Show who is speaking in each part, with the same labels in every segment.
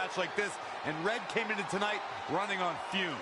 Speaker 1: match like this, and Red came into tonight running on fumes.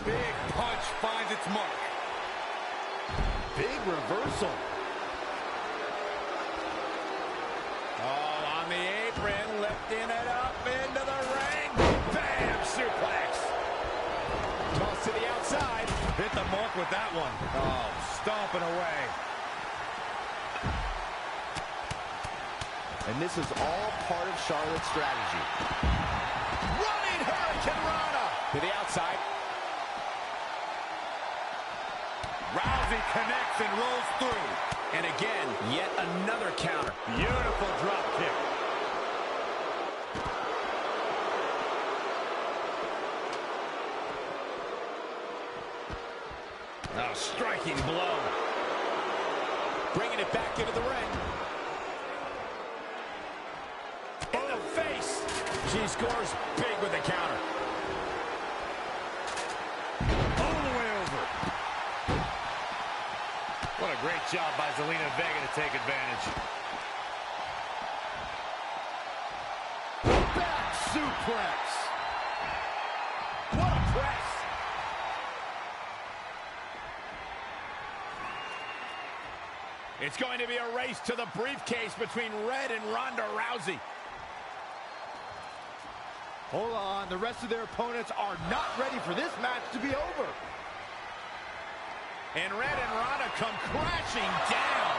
Speaker 1: Big punch finds its mark.
Speaker 2: Big reversal.
Speaker 3: Oh, on the apron, lifting it up into the ring. Bam! Suplex. Toss to the outside.
Speaker 1: Hit the mark with that one. Oh, stomping away.
Speaker 2: And this is all part of Charlotte's strategy.
Speaker 3: Running Hurricane Rana. To the outside.
Speaker 1: Rousey connects and rolls through.
Speaker 3: And again, yet another counter.
Speaker 1: Beautiful drop kick.
Speaker 3: Oh, striking blow. Bringing it back into the ring. In the face. She scores big with the counter.
Speaker 1: All the way over. What a great job by Zelina Vega to take advantage.
Speaker 2: Back suplex.
Speaker 3: What a press. It's going to be a race to the briefcase between Red and Ronda Rousey.
Speaker 2: Hold on, the rest of their opponents are not ready for this match to be over.
Speaker 3: And Red and Ronda come crashing down.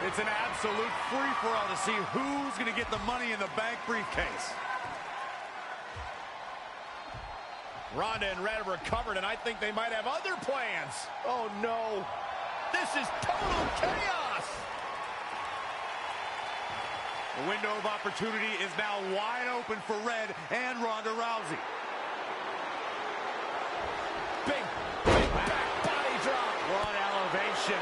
Speaker 1: It's an absolute free-for-all to see who's going to get the Money in the Bank briefcase.
Speaker 3: Ronda and Red have recovered, and I think they might have other plans.
Speaker 2: Oh, no.
Speaker 3: This is total chaos.
Speaker 1: The window of opportunity is now wide open for Red and Ronda Rousey.
Speaker 3: Big back body drop.
Speaker 1: What elevation.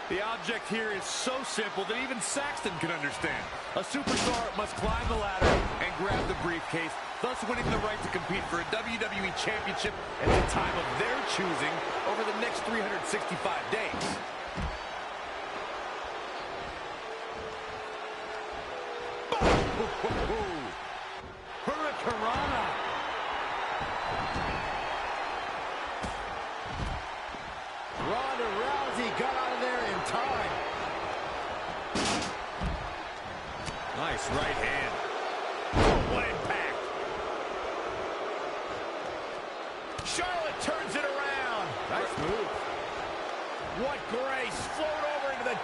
Speaker 1: The object here is so simple that even Saxton can understand. A superstar must climb the ladder and grab the briefcase, thus winning the right to compete for a WWE Championship at the time of their choosing over the next 365 days. Hurricanrana.
Speaker 2: Ronda Rousey got out of there in time.
Speaker 1: Nice right hand.
Speaker 3: Oh, what impact. Charlotte turns it around.
Speaker 2: Nice move.
Speaker 3: What grace. Float over into the...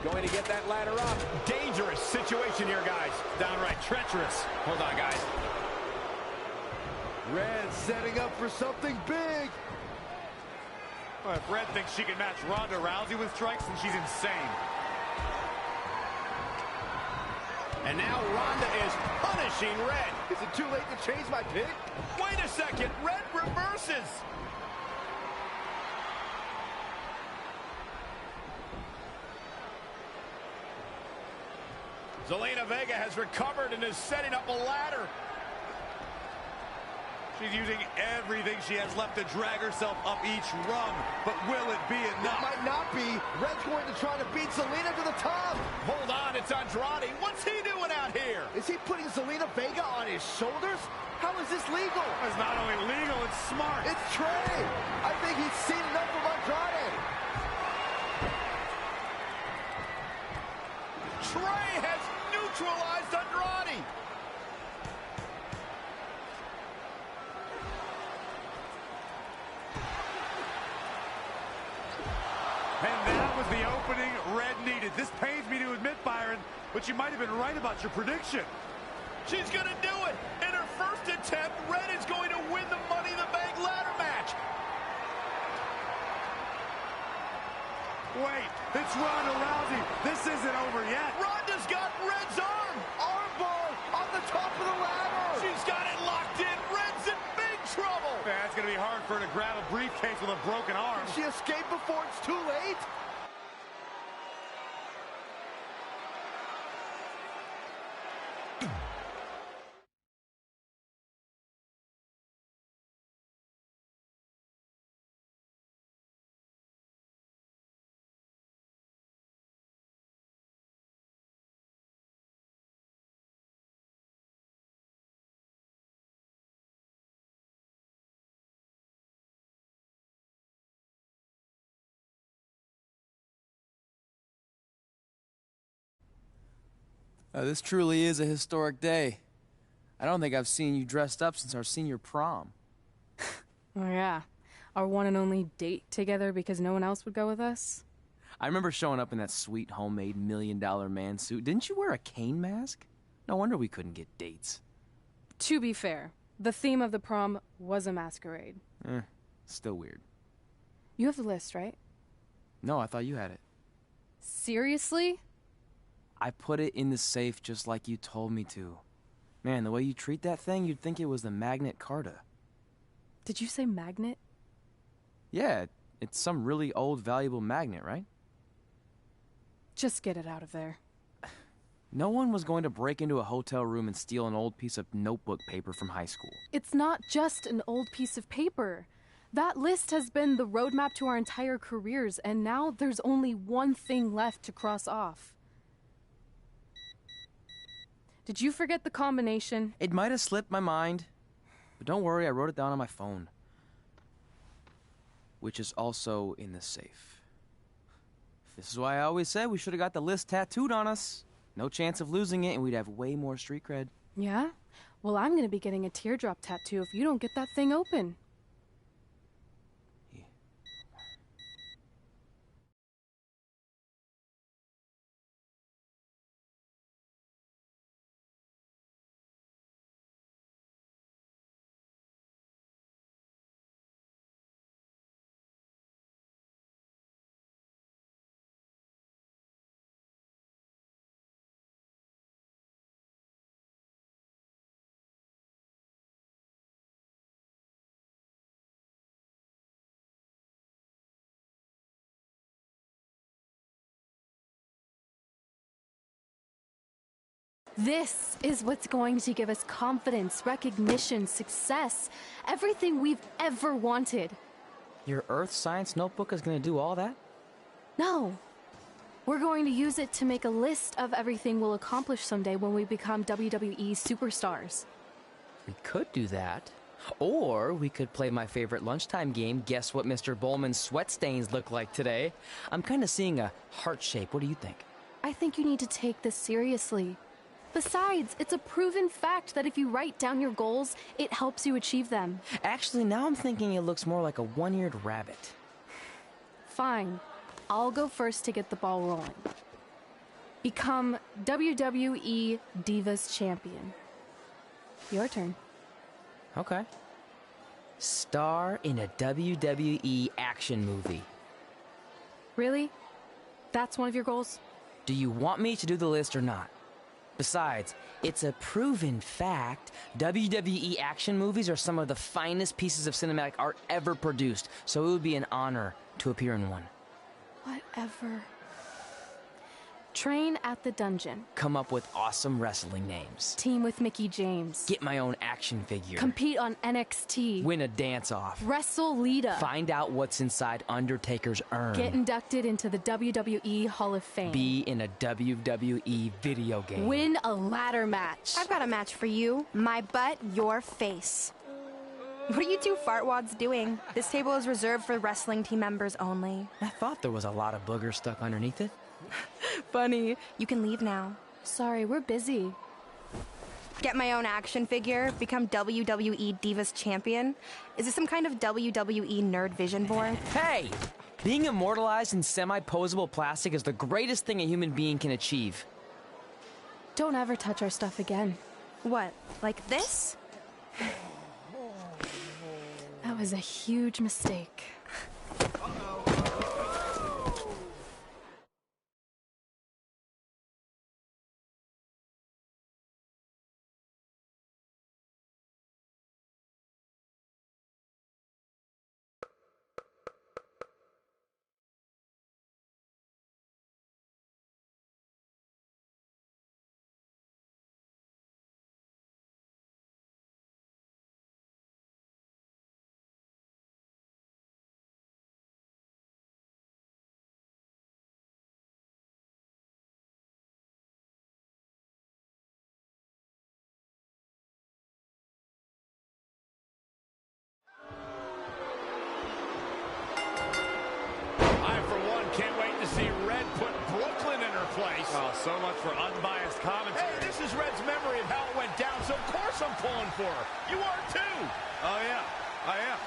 Speaker 3: Going to get that ladder up. Dangerous situation here, guys.
Speaker 1: Downright treacherous.
Speaker 3: Hold on, guys.
Speaker 2: Red setting up for something big.
Speaker 1: Well, if Red thinks she can match Ronda Rousey with strikes, then she's insane.
Speaker 3: And now Ronda is punishing Red.
Speaker 2: Is it too late to change my pick?
Speaker 3: Wait a second, Red reverses. Zelina Vega has recovered and is setting up a ladder.
Speaker 1: She's using everything she has left to drag herself up each rung, but will it be enough?
Speaker 2: It might not be. Red's going to try to beat Zelina to the top.
Speaker 3: Hold on, it's Andrade. What's he doing out here?
Speaker 2: Is he putting Zelina Vega on his shoulders? How is this legal?
Speaker 1: It's not only legal, it's smart.
Speaker 2: It's Trey. I think he's seen enough of Andrade.
Speaker 3: Trey has neutralized Andrade.
Speaker 1: And that was the opening Red needed. This pains me to admit, Byron, but you might have been right about your prediction.
Speaker 3: She's going to do it. In her first attempt, Red is going to win the Money in the Bank ladder match.
Speaker 1: Wait, it's Ronda Rousey. This isn't over yet.
Speaker 3: Ronda's got Red's arm.
Speaker 2: Armbar on the top of the ladder.
Speaker 3: She's got it locked in. Red's in big trouble.
Speaker 1: Man, it's going to be hard for her to grab a briefcase with a broken arm.
Speaker 2: Did she escape before it's too late?
Speaker 4: This truly is a historic day. I don't think I've seen you dressed up since our senior prom.
Speaker 5: Oh yeah, our one and only date together because no one else would go with us?
Speaker 4: I remember showing up in that sweet homemade $1 million man suit. Didn't you wear a cane mask? No wonder we couldn't get dates.
Speaker 5: To be fair, the theme of the prom was a masquerade.
Speaker 4: Still weird.
Speaker 5: You have the list, right?
Speaker 4: No, I thought you had it.
Speaker 5: Seriously?
Speaker 4: I put it in the safe just like you told me to. Man, the way you treat that thing, you'd think it was the Magnet Carta.
Speaker 5: Did you say magnet?
Speaker 4: Yeah, it's some really old, valuable magnet, right?
Speaker 5: Just get it out of there.
Speaker 4: No one was going to break into a hotel room and steal an old piece of notebook paper from high school.
Speaker 5: It's not just an old piece of paper. That list has been the roadmap to our entire careers, and now there's only one thing left to cross off. Did you forget the combination?
Speaker 4: It might have slipped my mind, but don't worry, I wrote it down on my phone. Which is also in the safe. This is why I always said we should have got the list tattooed on us. No chance of losing it, and we'd have way more street cred.
Speaker 5: Yeah? Well, I'm gonna be getting a teardrop tattoo if you don't get that thing open. This is what's going to give us confidence, recognition, success, everything we've ever wanted.
Speaker 4: Your Earth Science notebook is going to do all that?
Speaker 5: No. We're going to use it to make a list of everything we'll accomplish someday when we become WWE superstars.
Speaker 4: We could do that. Or we could play my favorite lunchtime game, Guess What Mr. Bowman's Sweat Stains Look Like Today. I'm kind of seeing a heart shape. What do you think?
Speaker 5: I think you need to take this seriously. Besides, it's a proven fact that if you write down your goals, it helps you achieve them.
Speaker 4: Actually, now I'm thinking it looks more like a one-eared rabbit.
Speaker 5: Fine. I'll go first to get the ball rolling. Become WWE Divas Champion. Your turn.
Speaker 4: Okay. Star in a WWE action movie.
Speaker 5: Really? That's one of your goals?
Speaker 4: Do you want me to do the list or not? Besides, it's a proven fact, WWE action movies are some of the finest pieces of cinematic art ever produced, so it would be an honor to appear in one.
Speaker 5: Whatever. Train at the dungeon.
Speaker 4: Come up with awesome wrestling names.
Speaker 5: Team with Mickey James.
Speaker 4: Get my own action figure.
Speaker 5: Compete on NXT.
Speaker 4: Win a dance-off.
Speaker 5: Wrestle Lita.
Speaker 4: Find out what's inside Undertaker's urn.
Speaker 5: Get inducted into the WWE Hall of Fame.
Speaker 4: Be in a WWE video game.
Speaker 5: Win a ladder match.
Speaker 6: I've got a match for you. My butt, your face. What are you two fartwads doing? This table is reserved for wrestling team members only.
Speaker 4: I thought there was a lot of boogers stuck underneath it.
Speaker 6: Funny. You can leave now.
Speaker 5: Sorry, we're busy.
Speaker 6: Get my own action figure, become WWE Divas Champion. Is this some kind of WWE nerd vision board?
Speaker 4: Hey! Being immortalized in semi-posable plastic is the greatest thing a human being can achieve.
Speaker 5: Don't ever touch our stuff again.
Speaker 6: What, like this?
Speaker 5: That was a huge mistake.
Speaker 3: Can't wait to see Red put Brooklyn in her place.
Speaker 1: Oh, so much for unbiased commentary.
Speaker 3: Hey, this is Red's memory of how it went down, so of course I'm pulling for her. You are too.
Speaker 1: Oh, yeah, I am.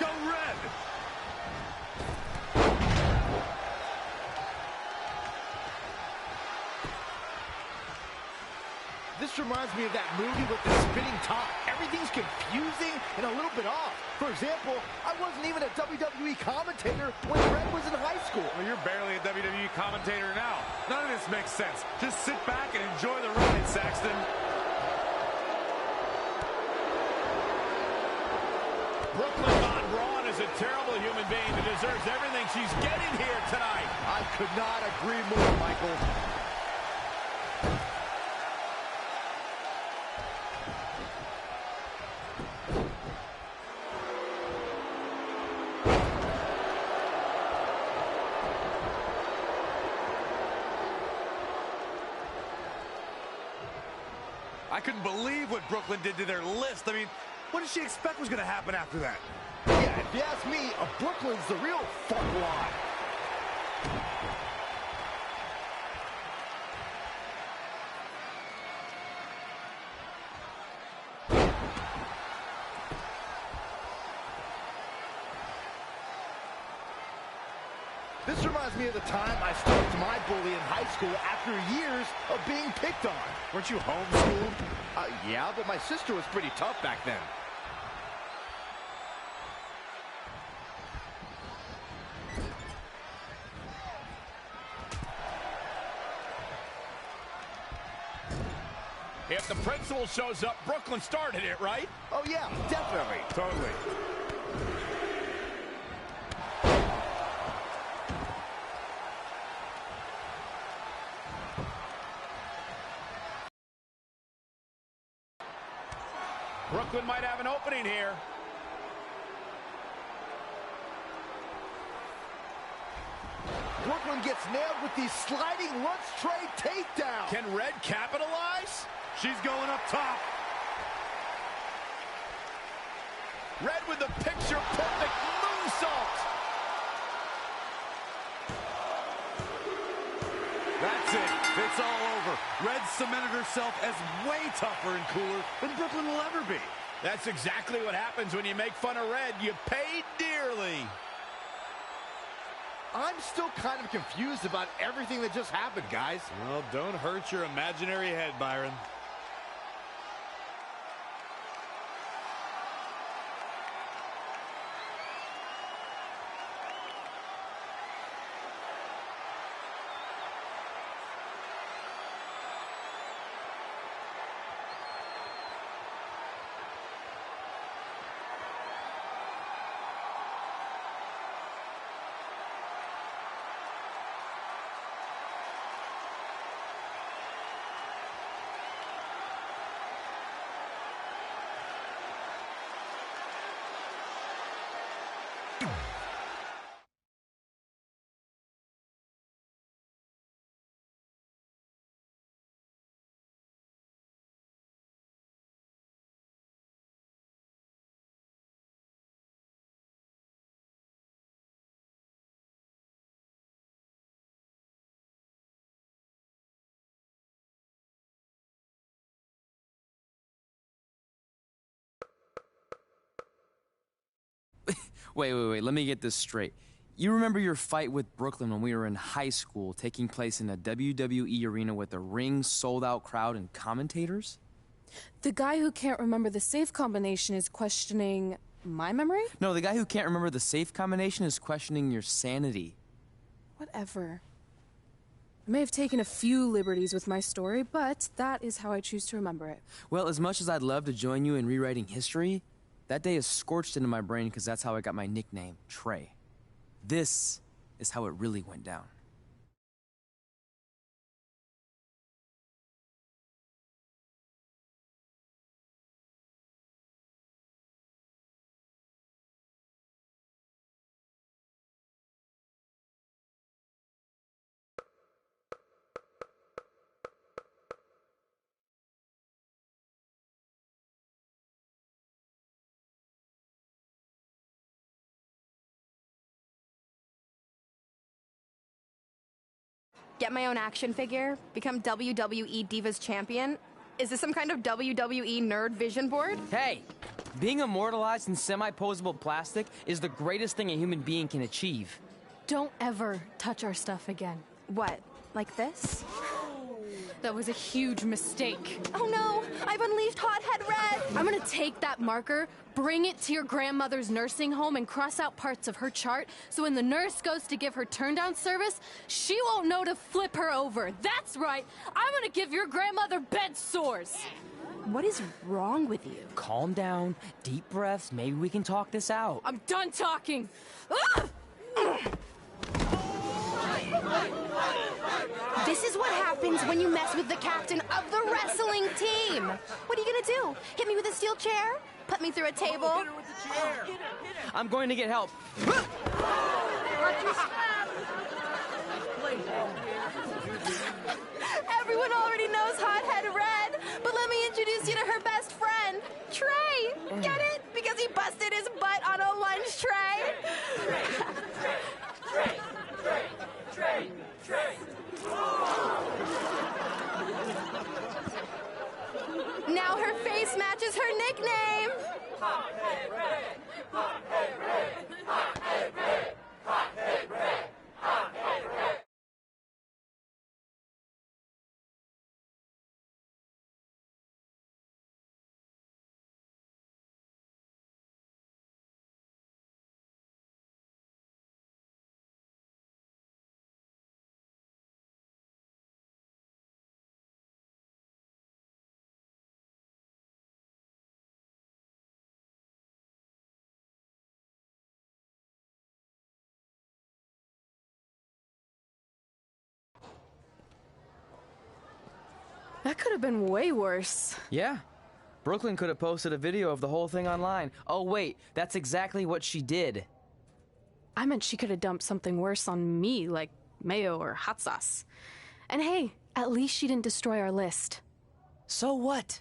Speaker 1: Go Red!
Speaker 2: This reminds me of that movie with the spinning top. Everything's confusing and a little bit off. For example, I wasn't even a WWE commentator when Red was in high school.
Speaker 1: Well, you're barely a WWE commentator now. None of this makes sense. Just sit back and enjoy the ride, Saxton.
Speaker 3: Brooklyn Von Braun is a terrible human being that deserves everything she's getting here tonight.
Speaker 2: I could not agree more, Michael.
Speaker 1: I couldn't believe what Brooklyn did to their list. I mean, what did she expect was going to happen after that?
Speaker 2: Yeah, if you ask me, Brooklyn's the real fuck line. This reminds me of the time I stopped my bully in high school after years of being picked on.
Speaker 1: Weren't you homeschooled?
Speaker 2: Yeah, but my sister was pretty tough back then.
Speaker 3: If the principal shows up, Brooklyn started it, right?
Speaker 2: Oh yeah, definitely.
Speaker 1: Totally.
Speaker 3: Brooklyn might have an opening here.
Speaker 2: Brooklyn gets nailed with the sliding lunch tray takedown.
Speaker 3: Can Red capitalize?
Speaker 1: She's going up top.
Speaker 3: Red with the picture-perfect moonsault.
Speaker 1: That's it. It's all over. Red cemented herself as way tougher and cooler than Brooklyn will ever be.
Speaker 3: That's exactly what happens when you make fun of Red. You pay dearly.
Speaker 2: I'm still kind of confused about everything that just happened, guys.
Speaker 1: Well, don't hurt your imaginary head, Byron.
Speaker 4: Wait, let me get this straight. You remember your fight with Brooklyn when we were in high school, taking place in a WWE arena with a ring, sold-out crowd, and commentators?
Speaker 5: The guy who can't remember the safe combination is questioning my memory?
Speaker 4: No, the guy who can't remember the safe combination is questioning your sanity.
Speaker 5: Whatever. I may have taken a few liberties with my story, but that is how I choose to remember it.
Speaker 4: Well, as much as I'd love to join you in rewriting history, that day is scorched into my brain because that's how I got my nickname, Trey. This is how it really went down.
Speaker 6: Get my own action figure? Become WWE Divas Champion? Is this some kind of WWE nerd vision board?
Speaker 4: Hey! Being immortalized in semi-posable plastic is the greatest thing a human being can achieve.
Speaker 5: Don't ever touch our stuff again.
Speaker 6: What, like this?
Speaker 5: That was a huge mistake.
Speaker 6: Oh no, I've unleashed Hothead Red!
Speaker 5: I'm gonna take that marker, bring it to your grandmother's nursing home, and cross out parts of her chart, so when the nurse goes to give her turn-down service, she won't know to flip her over. That's right, I'm gonna give your grandmother bed sores.
Speaker 6: What is wrong with you?
Speaker 4: Calm down, deep breaths, maybe we can talk this out.
Speaker 5: I'm done talking.
Speaker 6: This is what happens when you mess with the captain of the wrestling team. What are you gonna do? Hit me with a steel chair? Put me through a table?
Speaker 3: Hit her with the chair.
Speaker 4: I'm going to get help.
Speaker 6: Everyone already knows Hothead Red, but let me introduce you to her best friend, Trey. Get it? Because he busted his butt on a lunch tray. Now her face matches her nickname.
Speaker 5: That could have been way worse.
Speaker 4: Yeah. Brooklyn could have posted a video of the whole thing online. Oh, wait, that's exactly what she did.
Speaker 5: I meant she could have dumped something worse on me, like mayo or hot sauce. And hey, at least she didn't destroy our list.
Speaker 4: So what?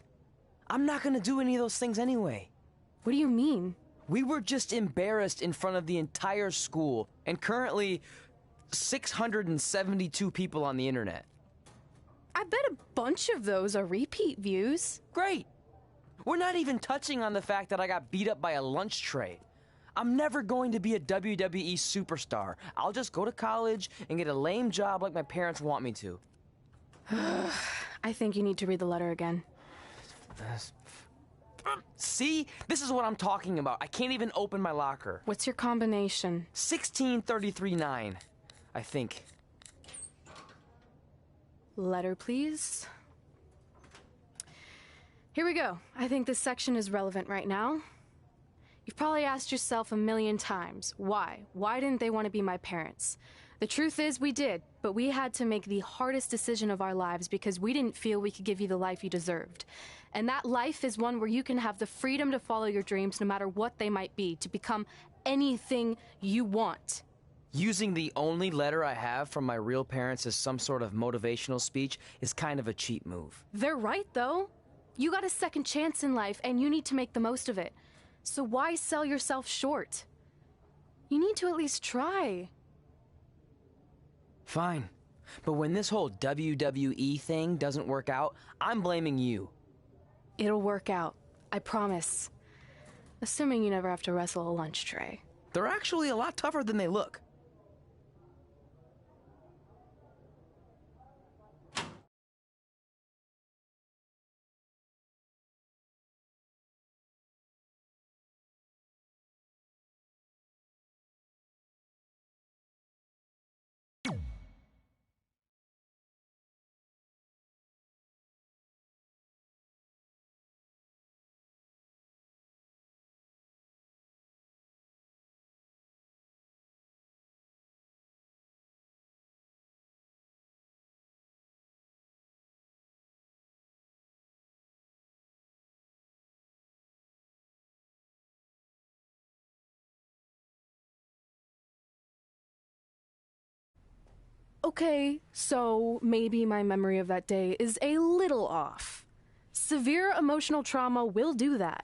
Speaker 4: I'm not gonna do any of those things anyway.
Speaker 5: What do you mean?
Speaker 4: We were just embarrassed in front of the entire school, and currently 672 people on the internet.
Speaker 5: I bet a bunch of those are repeat views.
Speaker 4: Great! We're not even touching on the fact that I got beat up by a lunch tray. I'm never going to be a WWE superstar. I'll just go to college and get a lame job like my parents want me to.
Speaker 5: I think you need to read the letter again.
Speaker 4: See? This is what I'm talking about. I can't even open my locker.
Speaker 5: What's your combination?
Speaker 4: 1633-9, I think.
Speaker 5: Letter, please. Here we go. I think this section is relevant right now. You've probably asked yourself a million times, why? Why didn't they want to be my parents? The truth is we did, but we had to make the hardest decision of our lives because we didn't feel we could give you the life you deserved. And that life is one where you can have the freedom to follow your dreams no matter what they might be, to become anything you want.
Speaker 4: Using the only letter I have from my real parents as some sort of motivational speech is kind of a cheap move.
Speaker 5: They're right, though. You got a second chance in life, and you need to make the most of it. So why sell yourself short? You need to at least try.
Speaker 4: Fine. But when this whole WWE thing doesn't work out, I'm blaming you.
Speaker 5: It'll work out. I promise. Assuming you never have to wrestle a lunch tray.
Speaker 4: They're actually a lot tougher than they look.
Speaker 5: Okay, so maybe my memory of that day is a little off. Severe emotional trauma will do that.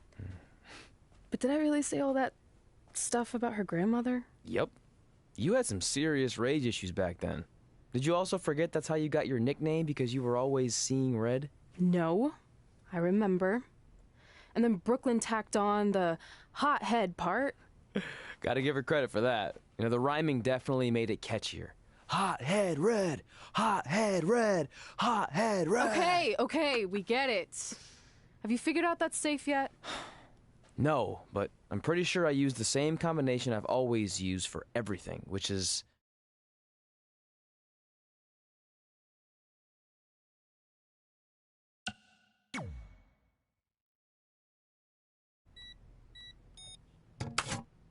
Speaker 5: But did I really say all that stuff about her grandmother?
Speaker 4: Yep. You had some serious rage issues back then. Did you also forget that's how you got your nickname because you were always seeing red?
Speaker 5: No, I remember. And then Brooklyn tacked on the hot head part.
Speaker 4: Gotta give her credit for that. You know, the rhyming definitely made it catchier. Hot head red, hot head red, hot head red.
Speaker 5: Okay, we get it. Have you figured out that's safe yet?
Speaker 4: No, but I'm pretty sure I used the same combination I've always used for everything, which is...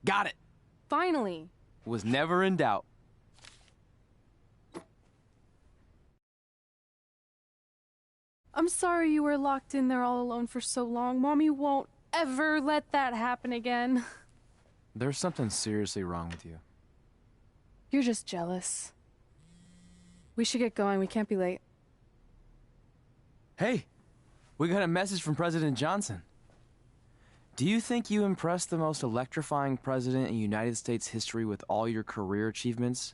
Speaker 4: Got it!
Speaker 5: Finally.
Speaker 4: Was never in doubt.
Speaker 5: I'm sorry you were locked in there all alone for so long. Mommy won't ever let that happen again.
Speaker 4: There's something seriously wrong with you.
Speaker 5: You're just jealous. We should get going. We can't be late.
Speaker 4: Hey, we got a message from President Johnson. Do you think you impressed the most electrifying president in United States history with all your career achievements?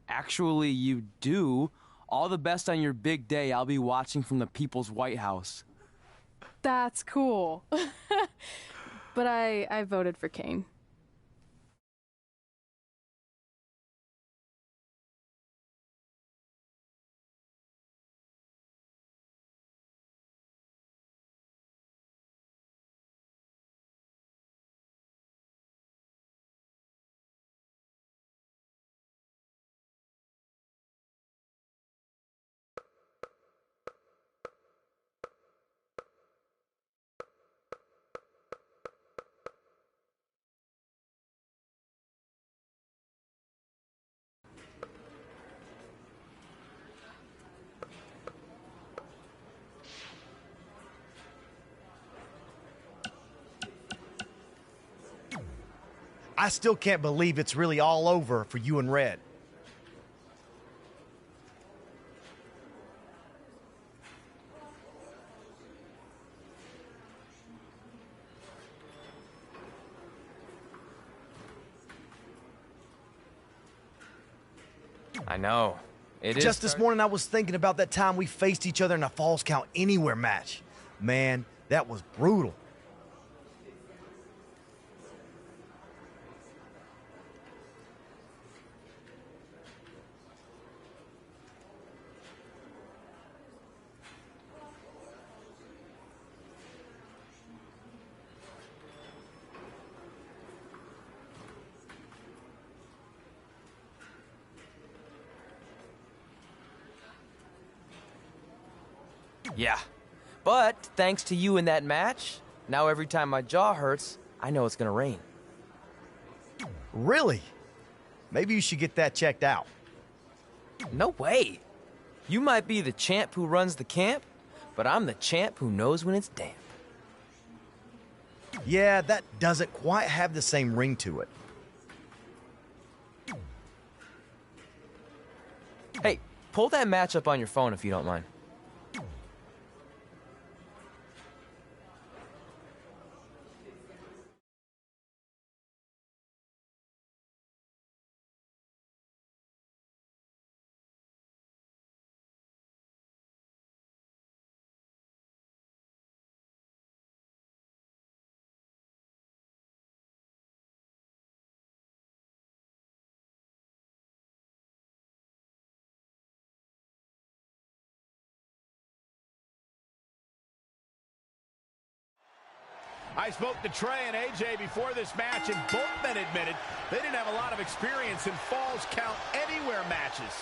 Speaker 4: Actually, you do. All the best on your big day. I'll be watching from the People's White House.
Speaker 5: That's cool. But I voted for Kane.
Speaker 2: I still can't believe it's really all over for you and Red.
Speaker 4: I know. It is.
Speaker 2: Just this morning, I was thinking about that time we faced each other in a Falls Count Anywhere match. Man, that was brutal.
Speaker 4: Yeah. But thanks to you in that match, now every time my jaw hurts, I know it's gonna rain.
Speaker 2: Really? Maybe you should get that checked out.
Speaker 4: No way. You might be the champ who runs the camp, but I'm the champ who knows when it's damp.
Speaker 2: Yeah, that doesn't quite have the same ring to it.
Speaker 4: Hey, pull that match up on your phone if you don't mind.
Speaker 3: I spoke to Trey and AJ before this match, and both men admitted they didn't have a lot of experience in Falls Count Anywhere matches.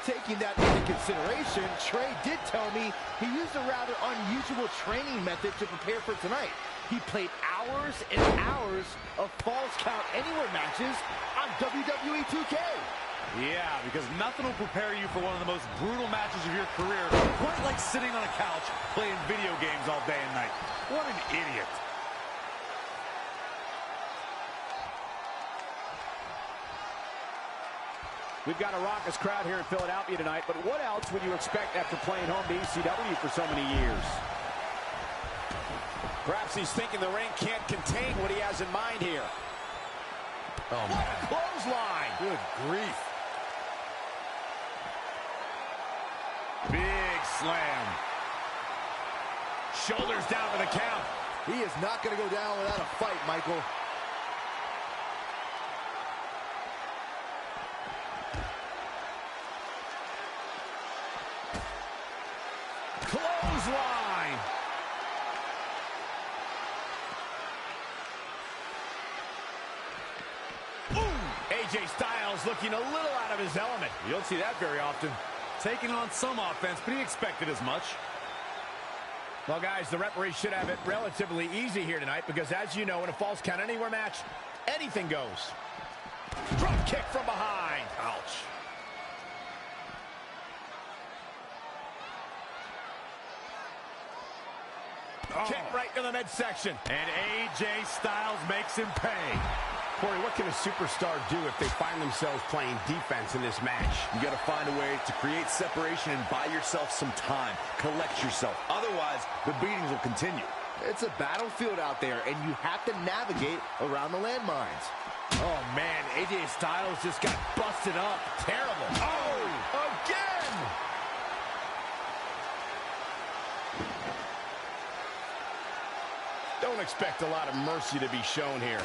Speaker 2: Taking that into consideration, Trey did tell me he used a rather unusual training method to prepare for tonight. He played hours and hours of Falls Count Anywhere matches on WWE 2K.
Speaker 1: Yeah, because nothing will prepare you for one of the most brutal matches of your career, quite like sitting on a couch playing video games all day and night. What an idiot.
Speaker 3: We've got a raucous crowd here in Philadelphia tonight, but what else would you expect after playing home to ECW for so many years? Perhaps he's thinking the ring can't contain what he has in mind here.
Speaker 1: Oh,
Speaker 3: what a clothesline!
Speaker 1: Good grief. Big slam.
Speaker 3: Shoulders down for the count.
Speaker 2: He is not going to go down without a fight, Michael.
Speaker 3: Clothesline. AJ Styles looking a little out of his element.
Speaker 1: You don't see that very often. Taking on some offense, but he expected as much.
Speaker 3: Well, guys, the referee should have it relatively easy here tonight because, as you know, in a Falls Count Anywhere match, anything goes. Drop kick from behind. Ouch.
Speaker 1: Oh.
Speaker 3: Kick right to the midsection.
Speaker 1: And AJ Styles makes him pay.
Speaker 3: Corey, what can a superstar do if they find themselves playing defense in this match?
Speaker 7: You got to find a way to create separation and buy yourself some time. Collect yourself. Otherwise, the beatings will continue.
Speaker 2: It's a battlefield out there, and you have to navigate around the landmines.
Speaker 3: Oh, man, AJ Styles just got busted up. Terrible. Oh, again! Don't expect a lot of mercy to be shown here.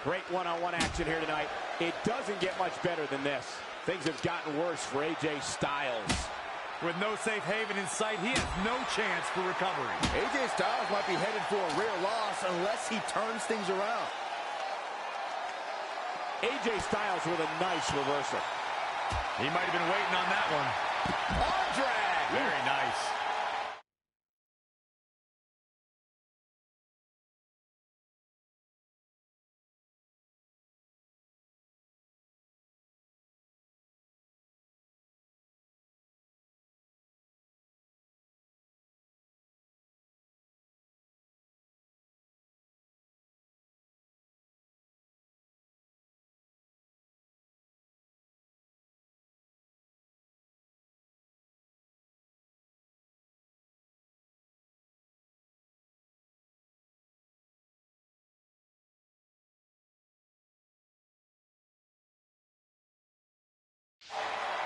Speaker 3: Great one-on-one action here tonight. It doesn't get much better than this. Things have gotten worse for AJ Styles.
Speaker 1: With no safe haven in sight, he has no chance for recovery.
Speaker 2: AJ Styles might be headed for a rare loss unless he turns things around.
Speaker 3: AJ Styles with a nice reversal.
Speaker 1: He might have been waiting on that one.
Speaker 3: Arm drag.
Speaker 1: Very nice.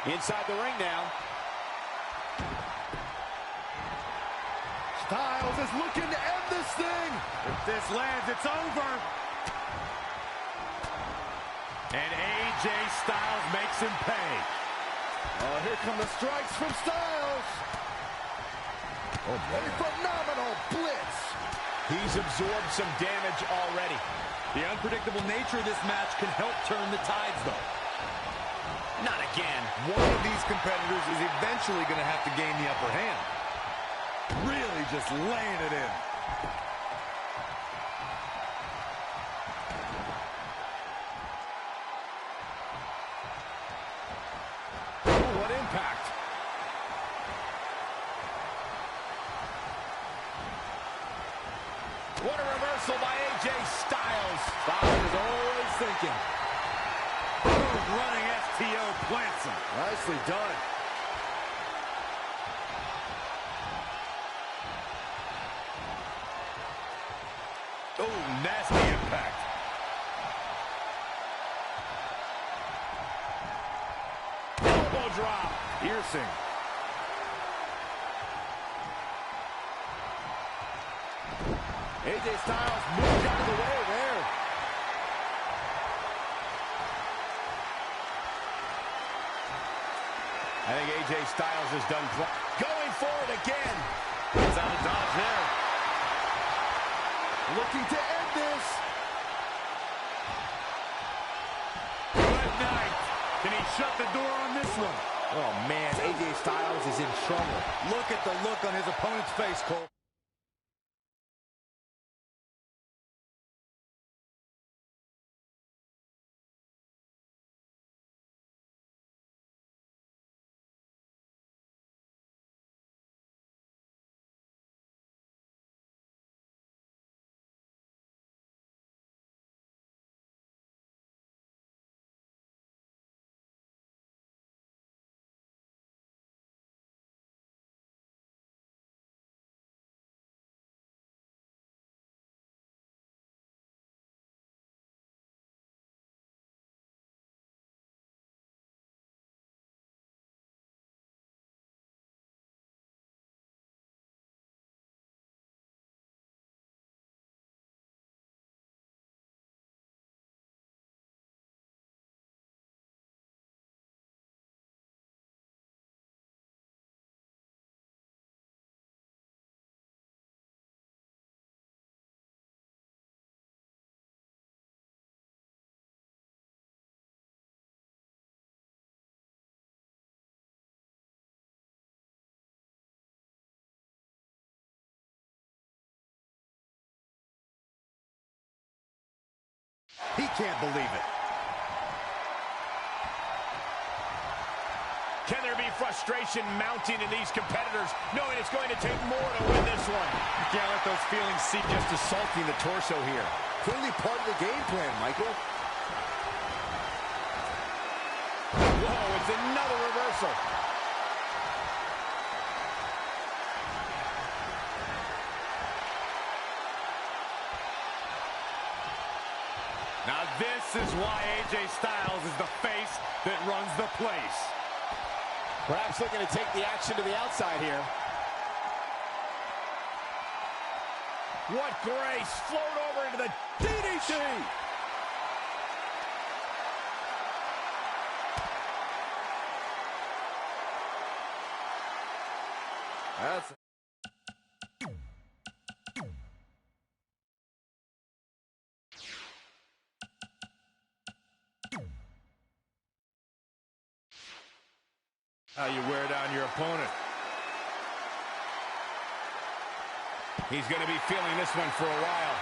Speaker 3: Inside the ring now.
Speaker 2: Styles is looking to end this thing.
Speaker 1: If this lands, it's over. And AJ Styles makes him pay.
Speaker 2: Oh, here come the strikes from Styles. Oh, a phenomenal blitz.
Speaker 3: He's absorbed some damage already.
Speaker 1: The unpredictable nature of this match can help turn the tides, though.
Speaker 3: Not again.
Speaker 1: One of these competitors is eventually going to have to gain the upper hand. Really just laying it in.
Speaker 3: Oh, what impact. What a reversal by AJ Styles.
Speaker 2: Styles is always thinking.
Speaker 1: Running FTO plants him.
Speaker 2: Nicely done.
Speaker 1: Oh, nasty impact.
Speaker 3: Elbow drop.
Speaker 1: Piercing.
Speaker 2: AJ Styles moved out of the way there.
Speaker 3: I think AJ Styles has done going for it again.
Speaker 7: He's out of dodge there.
Speaker 2: Looking to end this.
Speaker 1: Good night. Can he shut the door on this one?
Speaker 2: Oh, man, AJ Styles is in trouble.
Speaker 7: Look at the look on his opponent's face, Cole. He can't believe it.
Speaker 3: Can there be frustration mounting in these competitors, knowing it's going to take more to win this one?
Speaker 7: You can't let those feelings seep.
Speaker 3: Just assaulting the torso here.
Speaker 2: Clearly part of the game plan, Michael.
Speaker 3: Whoa, it's another reversal.
Speaker 1: Now this is why AJ Styles is the face that runs the place.
Speaker 3: Perhaps looking to take the action to the outside here. What grace! Float over into the DDT!
Speaker 2: That's...
Speaker 1: How you wear down your opponent.
Speaker 3: He's going to be feeling this one for a while.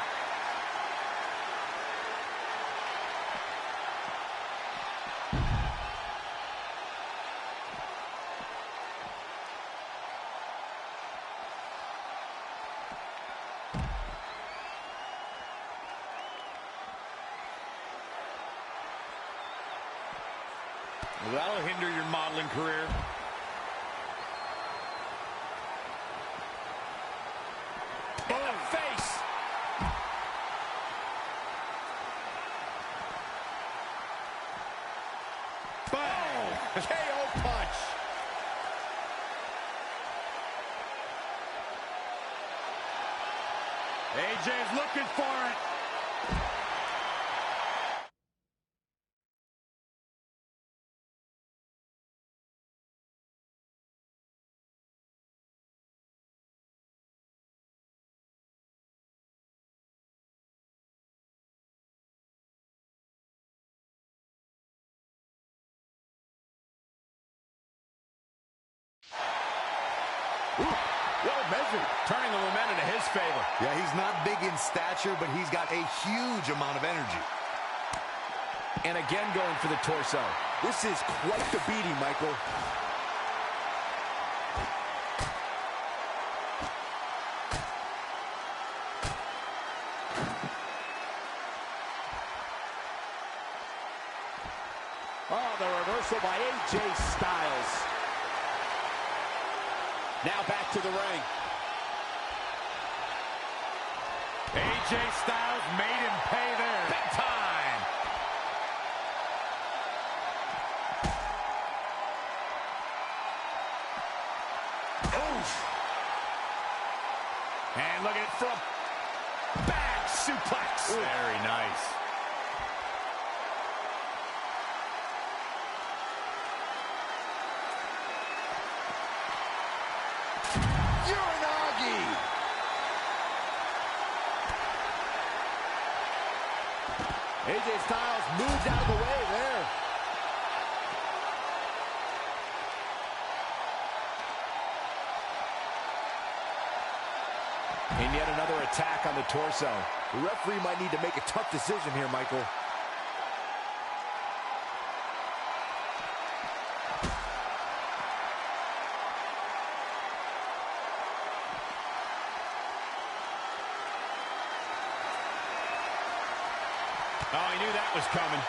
Speaker 1: Well, that'll hinder your modeling career.
Speaker 3: In the face! Boom! KO punch!
Speaker 1: AJ's looking for it.
Speaker 3: Well measured, turning the momentum to his favor.
Speaker 7: Yeah, he's not big in stature, but he's got a huge amount of energy.
Speaker 3: And again going for the torso.
Speaker 2: This is quite the beating, Michael.
Speaker 3: Oh, the reversal by AJ Styles. Now back to the ring.
Speaker 1: AJ Styles made him pay there.
Speaker 3: Big time. Oof. And look at it from back suplex.
Speaker 1: Ooh. Very nice.
Speaker 3: AJ Styles moved out of the way there. And yet another attack on the torso.
Speaker 7: The referee might need to make a tough decision here, Michael.
Speaker 3: Oh, he knew that was coming.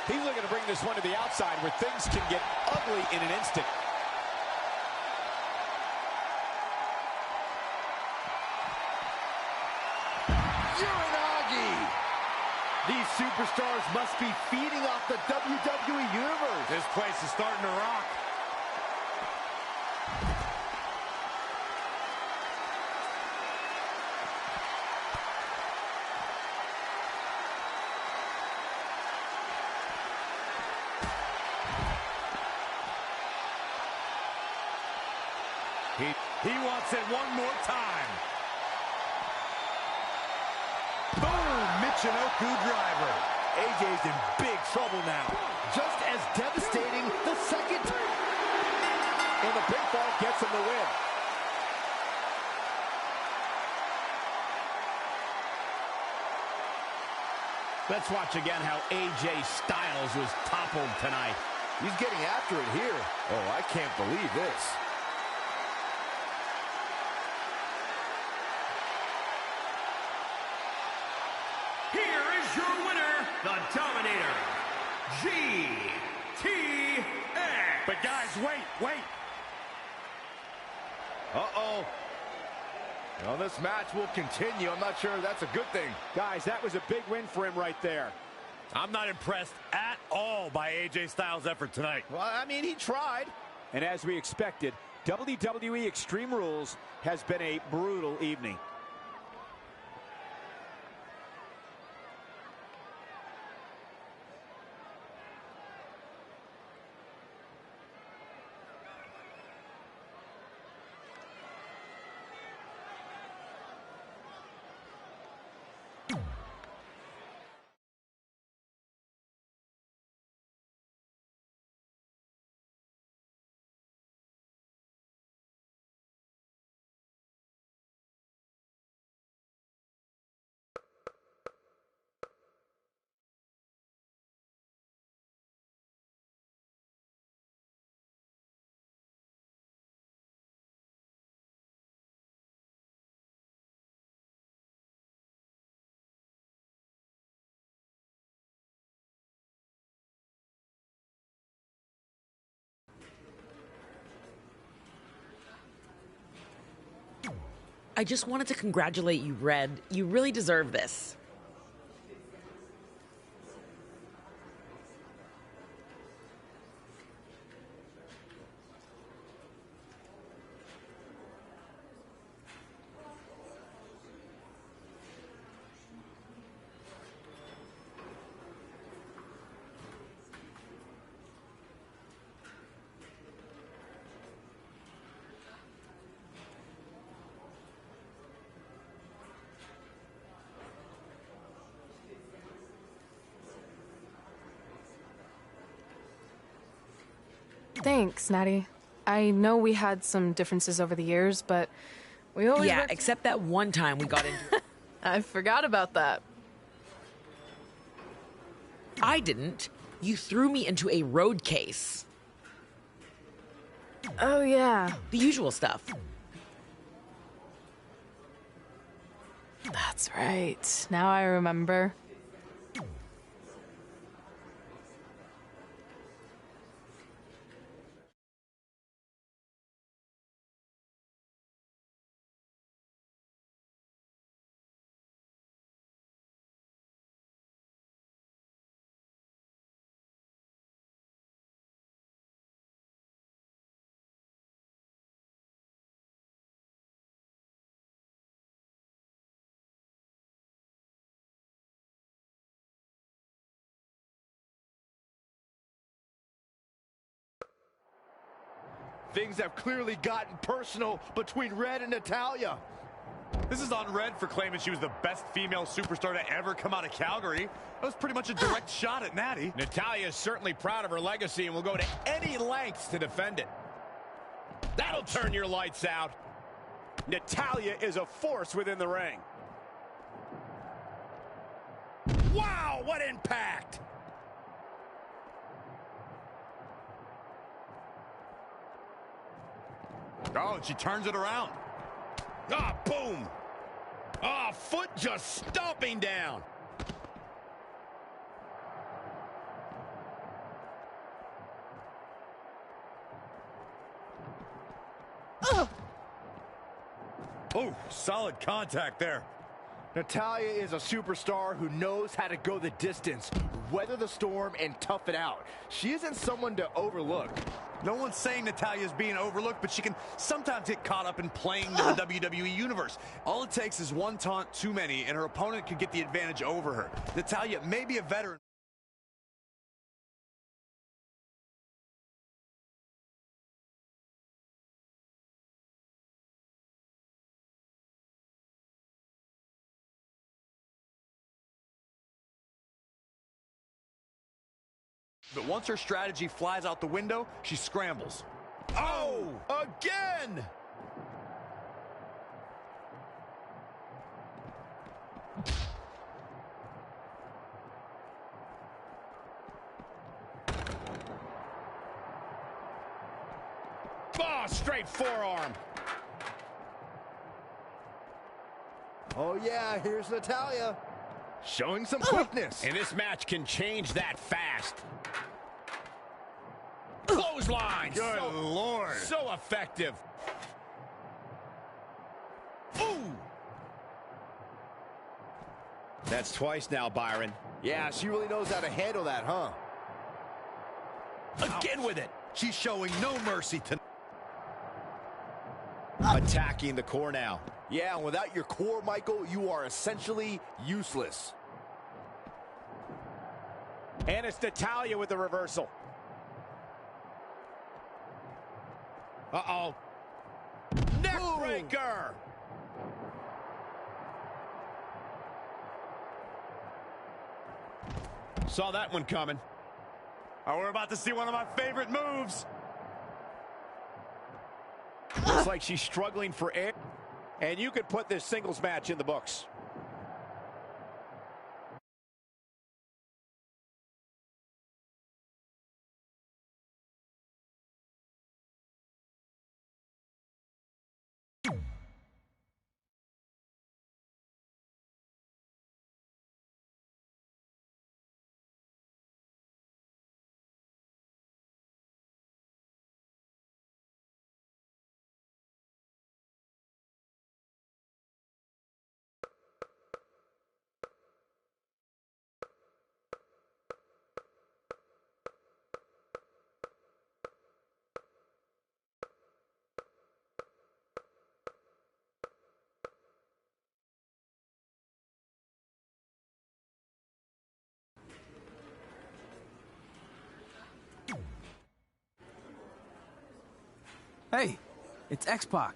Speaker 3: He's looking to bring this one to the outside where things can get ugly in an instant.
Speaker 2: Uranagi! These superstars must be feeding off the WWE Universe.
Speaker 1: This place is starting to rock. He wants it one more time. Boom! Michinoku driver.
Speaker 7: AJ's in big trouble now.
Speaker 2: Just as devastating the second time.
Speaker 3: And the pinfall gets him the win. Let's watch again how AJ Styles was toppled tonight.
Speaker 7: He's getting after it here. Oh, I can't believe this.
Speaker 8: Here is your winner, the Dominator, GTX.
Speaker 1: But guys, wait.
Speaker 2: Uh-oh. Well, this match will continue. I'm not sure that's a good thing.
Speaker 3: Guys, that was a big win for him right there.
Speaker 1: I'm not impressed at all by AJ Styles' effort tonight.
Speaker 3: Well, I mean, he tried. And as we expected, WWE Extreme Rules has been a brutal evening.
Speaker 9: I just wanted to congratulate you, Red. You really deserve this.
Speaker 5: Thanks, Natty. I know we had some differences over the years, but we always
Speaker 9: Yeah,
Speaker 5: worked-
Speaker 9: except that one time we got into...
Speaker 5: I forgot about that.
Speaker 9: I didn't. You threw me into a road case.
Speaker 5: Oh, yeah.
Speaker 9: The usual stuff.
Speaker 5: That's right. Now I remember.
Speaker 2: Things have clearly gotten personal between Red and Natalya.
Speaker 1: This is on Red for claiming she was the best female superstar to ever come out of Calgary. That was pretty much a direct shot at Natty.
Speaker 3: Natalya is certainly proud of her legacy and will go to any lengths to defend it. That'll turn your lights out.
Speaker 10: Natalya is a force within the ring.
Speaker 3: Wow, what impact!
Speaker 1: Oh, and she turns it around.
Speaker 3: Ah, boom! Ah, foot just stomping down.
Speaker 1: Oh, solid contact there.
Speaker 2: Natalya is a superstar who knows how to go the distance, weather the storm, and tough it out. She isn't someone to overlook.
Speaker 1: No one's saying Natalya's being overlooked, but she can sometimes get caught up in playing the WWE Universe. All it takes is one taunt too many, and her opponent could get the advantage over her. Natalya may be a veteran. But once her strategy flies out the window, she scrambles.
Speaker 3: Oh, again! Oh, straight forearm.
Speaker 2: Oh yeah, here's Natalya. Showing some quickness.
Speaker 3: And this match can change that fast. Clothesline.
Speaker 1: Good Lord.
Speaker 3: So effective. Ooh. That's twice now, Byron.
Speaker 2: Yeah, she really knows how to handle that, huh?
Speaker 3: Again with it.
Speaker 1: She's showing no mercy tonight.
Speaker 3: Attacking the core now.
Speaker 2: Yeah, and without your core, Michael, you are essentially useless.
Speaker 10: And it's Natalya with the reversal.
Speaker 3: Uh-oh. Neckbreaker. Saw that one coming.
Speaker 1: Oh, we're about to see one of my favorite moves.
Speaker 10: Looks like she's struggling for air. And you could put this singles match in the books.
Speaker 4: Hey, it's X-Pac.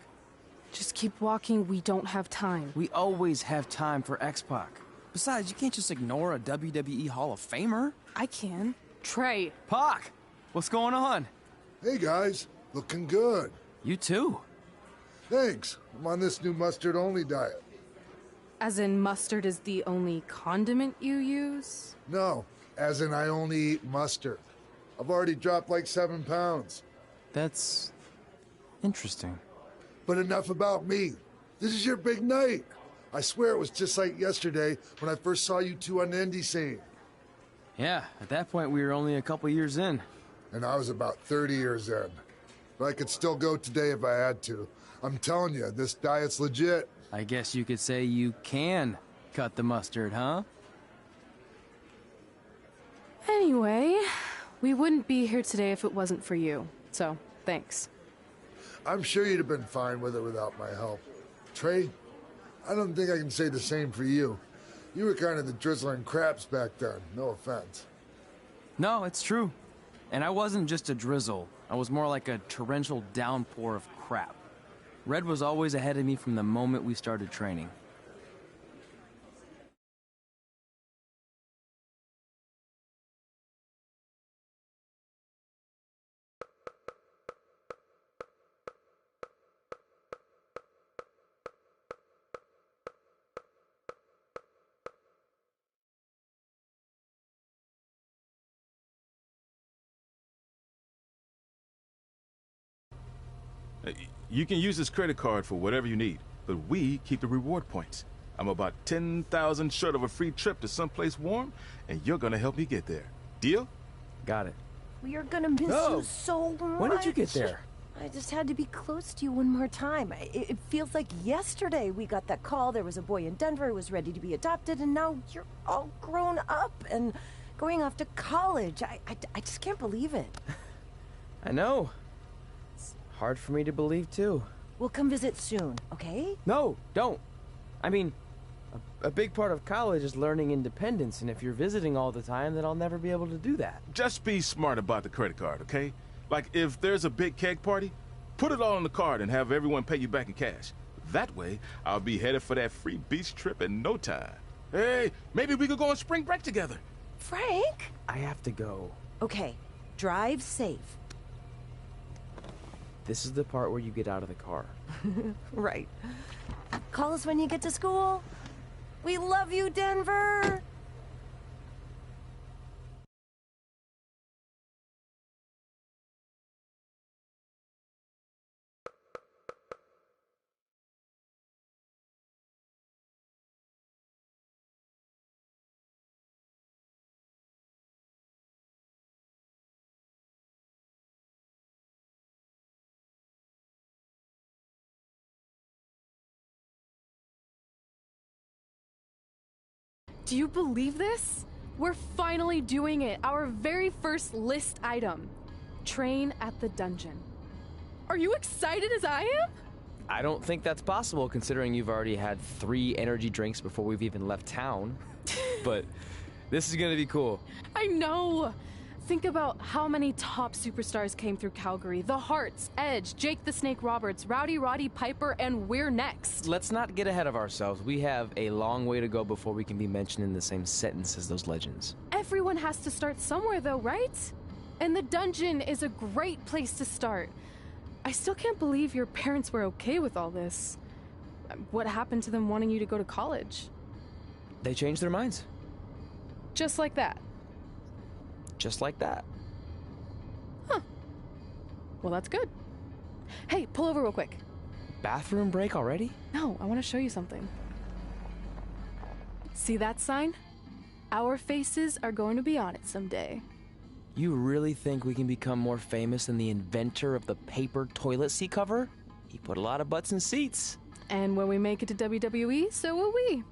Speaker 5: Just keep walking, we don't have time.
Speaker 4: We always have time for X-Pac. Besides, you can't just ignore a WWE Hall of Famer.
Speaker 5: I can. Trey.
Speaker 4: Pac, what's going on?
Speaker 11: Hey guys, looking good.
Speaker 4: You too.
Speaker 11: Thanks. I'm on this new mustard-only diet.
Speaker 5: As in mustard is the only condiment you use?
Speaker 11: No, as in I only eat mustard. I've already dropped like 7 pounds.
Speaker 4: That's interesting.
Speaker 11: But enough about me. This is your big night. I swear it was just like yesterday when I first saw you two on the indie scene.
Speaker 4: Yeah, at that point we were only a couple years in.
Speaker 11: And I was about 30 years in. But I could still go today if I had to. I'm telling you, this diet's legit.
Speaker 4: I guess you could say you can cut the mustard, huh?
Speaker 5: Anyway, we wouldn't be here today if it wasn't for you. So, thanks.
Speaker 11: I'm sure you'd have been fine with it without my help. Trey, I don't think I can say the same for you. You were kind of the drizzling craps back then, no offense.
Speaker 4: No, it's true. And I wasn't just a drizzle. I was more like a torrential downpour of crap. Red was always ahead of me from the moment we started training.
Speaker 12: You can use this credit card for whatever you need, but we keep the reward points. I'm about 10,000 short of a free trip to someplace warm, and you're gonna help me get there. Deal?
Speaker 4: Got it.
Speaker 6: We are gonna miss you so much.
Speaker 4: When did you get there?
Speaker 6: I just had to be close to you one more time. It feels like yesterday we got that call. There was a boy in Denver who was ready to be adopted, and now you're all grown up and going off to college. I just can't believe it.
Speaker 4: I know. It's hard for me to believe, too.
Speaker 6: We'll come visit soon, okay?
Speaker 4: No, don't. I mean, a big part of college is learning independence, and if you're visiting all the time, then I'll never be able to do that.
Speaker 12: Just be smart about the credit card, okay? Like, if there's a big keg party, put it all on the card and have everyone pay you back in cash. That way, I'll be headed for that free beach trip in no time. Hey, maybe we could go on spring break together.
Speaker 6: Frank?
Speaker 4: I have to go.
Speaker 6: Okay, drive safe.
Speaker 4: This is the part where you get out of the car.
Speaker 6: Right. Call us when you get to school. We love you, Denver!
Speaker 5: Do you believe this? We're finally doing it. Our very first list item. Train at the dungeon. Are you excited as I am?
Speaker 4: I don't think that's possible, considering you've already had 3 energy drinks before we've even left town. But this is gonna be cool.
Speaker 5: I know. Think about how many top superstars came through Calgary. The Hearts, Edge, Jake the Snake Roberts, Rowdy Roddy Piper, and we're next.
Speaker 4: Let's not get ahead of ourselves. We have a long way to go before we can be mentioned in the same sentence as those legends.
Speaker 5: Everyone has to start somewhere though, right? And the dungeon is a great place to start. I still can't believe your parents were okay with all this. What happened to them wanting you to go to college?
Speaker 4: They changed their minds.
Speaker 5: Just like that.
Speaker 4: Just like that.
Speaker 5: Huh. Well, that's good. Hey, pull over real quick.
Speaker 4: Bathroom break already?
Speaker 5: No, I want to show you something. See that sign? Our faces are going to be on it someday.
Speaker 4: You really think we can become more famous than the inventor of the paper toilet seat cover? He put a lot of butts in seats.
Speaker 5: And when we make it to WWE, so will we.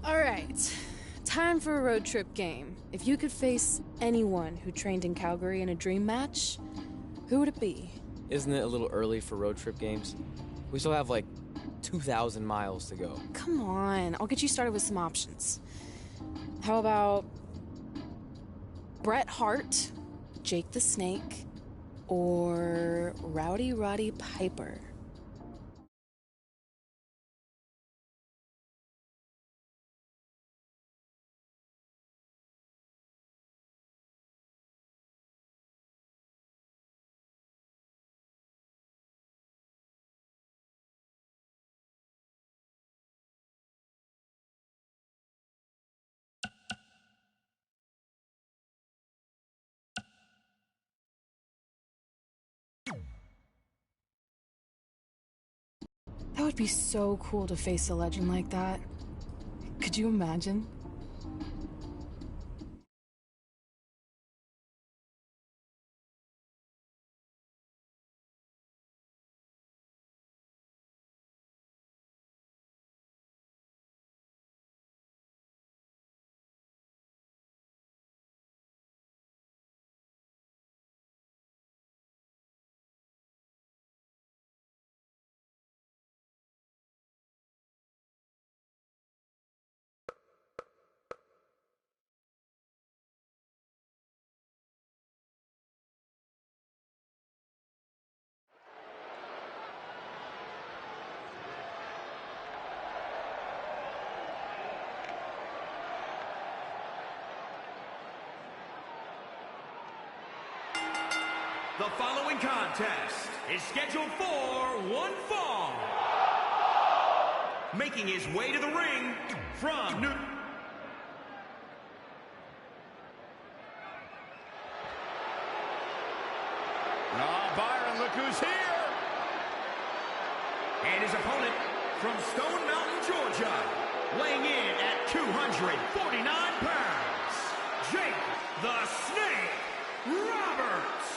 Speaker 5: Alright, time for a road trip game. If you could face anyone who trained in Calgary in a dream match, who would it be?
Speaker 4: Isn't it a little early for road trip games? We still have like 2,000 miles to go.
Speaker 5: Come on, I'll get you started with some options. How about Bret Hart, Jake the Snake, or Rowdy Roddy Piper? That would be so cool to face a legend like that. Could you imagine?
Speaker 8: The following contest is scheduled for one fall. Making his way to the ring from New...
Speaker 3: Byron, look who's here!
Speaker 8: And his opponent from Stone Mountain, Georgia, weighing in at 249 pounds, Jake the Snake Roberts.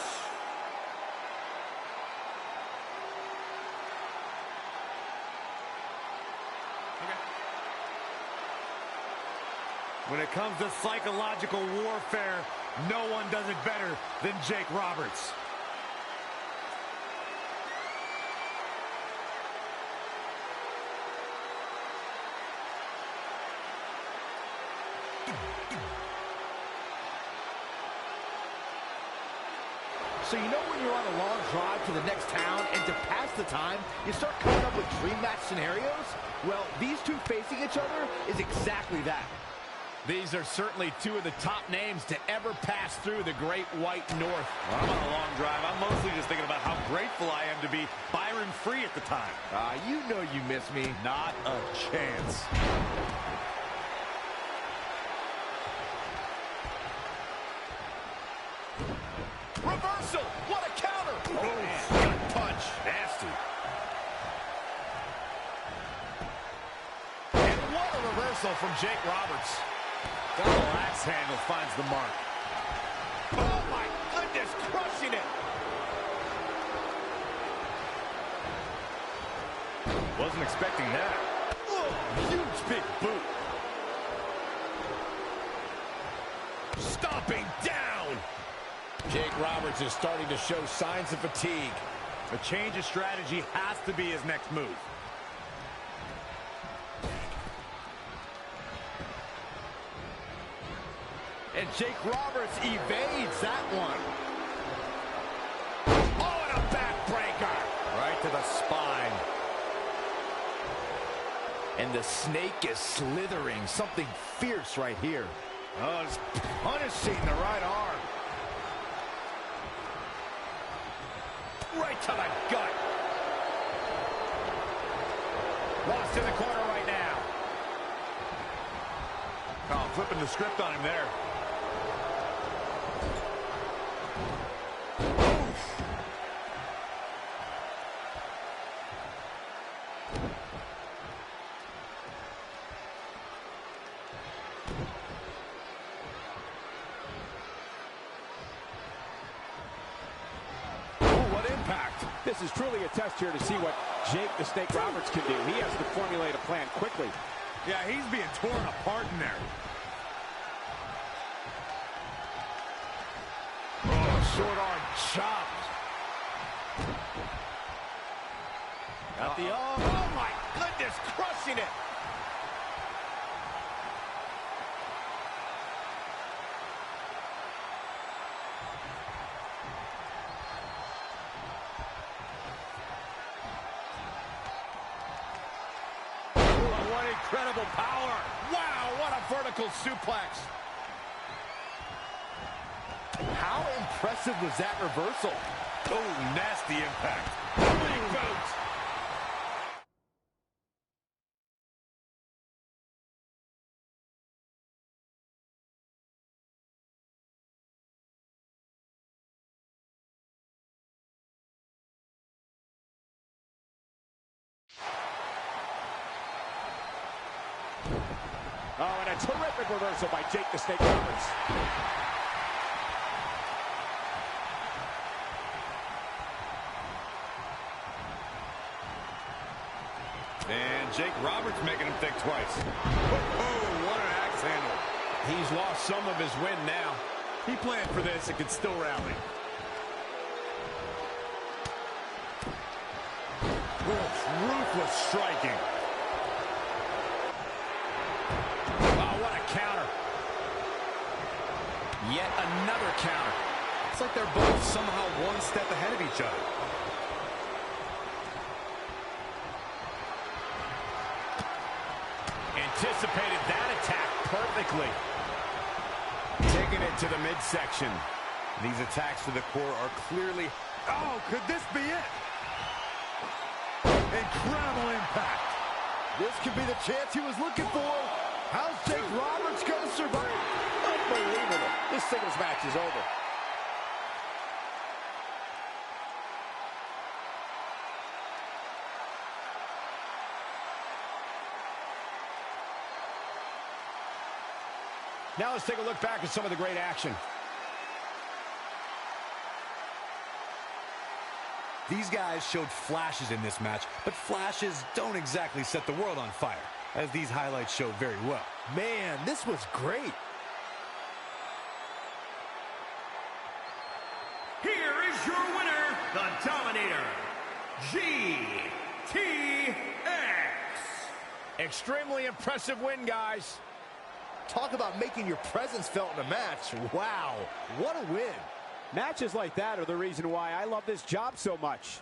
Speaker 1: When it comes to psychological warfare, no one does it better than Jake Roberts.
Speaker 2: So you know when you're on a long drive to the next town and to pass the time, you start coming up with dream match scenarios? Well, these two facing each other is exactly that.
Speaker 3: These are certainly two of the top names to ever pass through the Great White North.
Speaker 7: When I'm on a long drive, I'm mostly just thinking about how grateful I am to be Byron free at the time.
Speaker 2: You know you miss me.
Speaker 7: Not a chance.
Speaker 3: Reversal! What a counter!
Speaker 7: Oh, gut punch. Nasty.
Speaker 3: And what a reversal from Jake Roberts.
Speaker 7: Double axe handle finds the mark.
Speaker 3: Oh, my goodness, crushing it.
Speaker 7: Wasn't expecting that.
Speaker 3: Oh, huge big boot. Stomping down. Jake Roberts is starting to show signs of fatigue.
Speaker 1: A change of strategy has to be his next move.
Speaker 2: And Jake Roberts evades that one.
Speaker 3: Oh, and a backbreaker.
Speaker 1: Right to the spine.
Speaker 2: And the snake is slithering. Something fierce right here.
Speaker 1: Oh, it's punishing the right arm.
Speaker 3: Right to the gut. Lost in the corner right now.
Speaker 7: Oh, flipping the script on him there.
Speaker 10: This is truly a test here to see what Jake the Snake Roberts can do. He has to formulate a plan quickly.
Speaker 1: Yeah, he's being torn apart in there.
Speaker 3: Oh, short arm chop.
Speaker 1: Got the arm.
Speaker 3: Oh, my goodness, crushing it.
Speaker 1: Incredible power.
Speaker 3: Wow, what a vertical suplex.
Speaker 2: How impressive was that reversal?
Speaker 1: Oh, nasty impact.
Speaker 3: Big boot.
Speaker 10: Oh, and a terrific reversal by Jake the Snake Roberts.
Speaker 1: And Jake Roberts making him think twice. Oh, what an axe handle.
Speaker 3: He's lost some of his wind now.
Speaker 1: He planned for this and can still rally. Ruthless striking.
Speaker 3: Oh, what a counter. Yet another counter.
Speaker 1: It's like they're both somehow one step ahead of each other.
Speaker 3: Anticipated that attack perfectly. Taking it to the midsection.
Speaker 1: These attacks to the core are clearly... Oh, could this be it? Incredible impact.
Speaker 2: This could be the chance he was looking for. How's Jake Roberts going to survive?
Speaker 10: Unbelievable. This singles match is over.
Speaker 3: Now let's take a look back at some of the great action.
Speaker 1: These guys showed flashes in this match, but flashes don't exactly set the world on fire, as these highlights show very well.
Speaker 2: Man, this was great.
Speaker 8: Here is your winner, the Dominator, GTX.
Speaker 3: Extremely impressive win, guys.
Speaker 2: Talk about making your presence felt in a match. Wow, what a win.
Speaker 10: Matches like that are the reason why I love this job so much.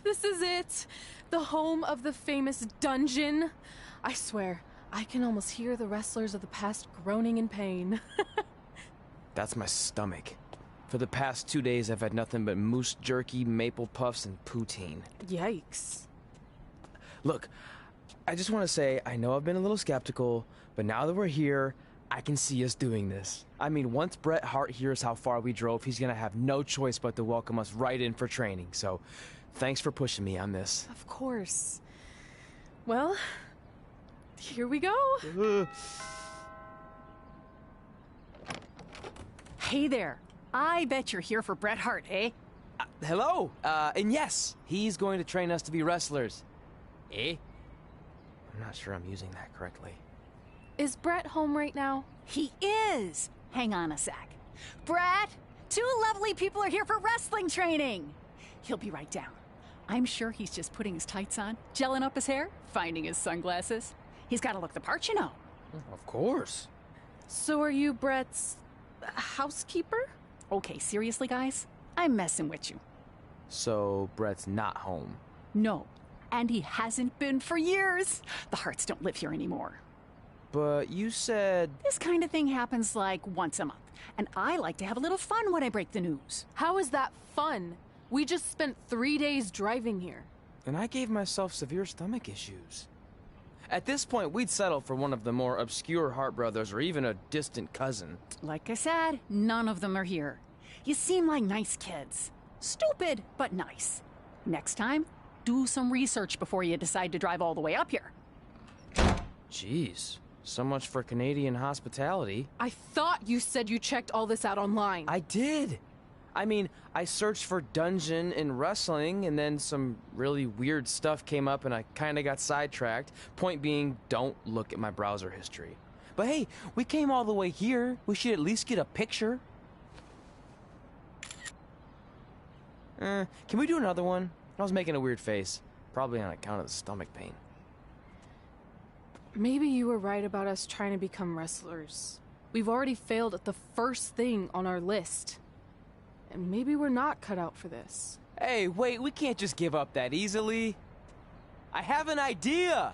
Speaker 5: This is it. The home of the famous dungeon. I swear, I can almost hear the wrestlers of the past groaning in pain.
Speaker 4: That's my stomach. For the past 2 days, I've had nothing but moose jerky, maple puffs, and poutine.
Speaker 5: Yikes.
Speaker 4: Look, I just want to say, I know I've been a little skeptical, but now that we're here, I can see us doing this. I mean, once Bret Hart hears how far we drove, he's going to have no choice but to welcome us right in for training. So, thanks for pushing me on this.
Speaker 5: Of course. Well, here we go.
Speaker 13: Hey there. I bet you're here for Bret Hart, eh?
Speaker 4: Hello. And yes, he's going to train us to be wrestlers. Eh? I'm not sure I'm using that correctly.
Speaker 5: Is Bret home right now?
Speaker 13: He is. Hang on a sec. Bret, 2 lovely people are here for wrestling training. He'll be right down. I'm sure he's just putting his tights on, gelling up his hair, finding his sunglasses. He's got to look the part, you know.
Speaker 4: Of course.
Speaker 5: So are you Bret's housekeeper?
Speaker 13: Okay, seriously, guys? I'm messing with you.
Speaker 4: So Bret's not home?
Speaker 13: No, and he hasn't been for years. The Harts don't live here anymore.
Speaker 4: But you said...
Speaker 13: This kind of thing happens like once a month, and I like to have a little fun when I break the news.
Speaker 5: How is that fun? We just spent 3 days driving here.
Speaker 4: And I gave myself severe stomach issues. At this point, we'd settle for one of the more obscure Hart brothers or even a distant cousin.
Speaker 13: Like I said, none of them are here. You seem like nice kids. Stupid, but nice. Next time, do some research before you decide to drive all the way up here.
Speaker 4: Jeez, so much for Canadian hospitality.
Speaker 5: I thought you said you checked all this out online.
Speaker 4: I did. I mean, I searched for dungeon in wrestling, and then some really weird stuff came up, and I kind of got sidetracked. Point being, don't look at my browser history. But hey, we came all the way here. We should at least get a picture. Can we do another one? I was making a weird face, probably on account of the stomach pain.
Speaker 5: Maybe you were right about us trying to become wrestlers. We've already failed at the first thing on our list. And maybe we're not cut out for this.
Speaker 4: Hey, wait, we can't just give up that easily. I have an idea!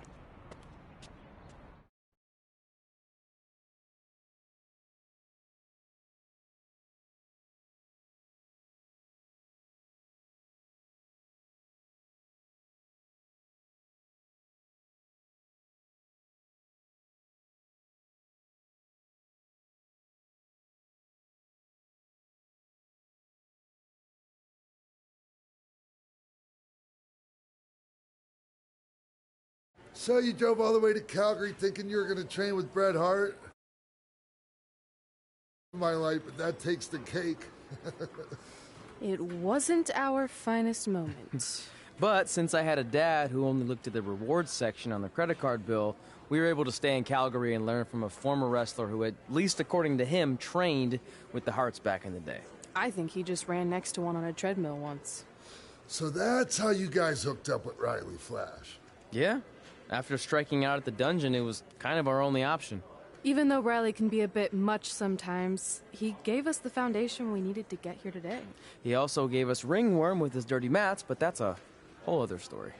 Speaker 11: So you drove all the way to Calgary thinking you were going to train with Bret Hart? My life, but that takes the cake.
Speaker 5: It wasn't our finest moment.
Speaker 4: But since I had a dad who only looked at the rewards section on the credit card bill, we were able to stay in Calgary and learn from a former wrestler who, at least according to him, trained with the Harts back in the day.
Speaker 5: I think he just ran next to one on a treadmill once.
Speaker 11: So that's how you guys hooked up with Riley Flash.
Speaker 4: Yeah. After striking out at the dungeon, it was kind of our only option.
Speaker 5: Even though Riley can be a bit much sometimes, he gave us the foundation we needed to get here today.
Speaker 4: He also gave us Ringworm with his dirty mats, but that's a whole other story.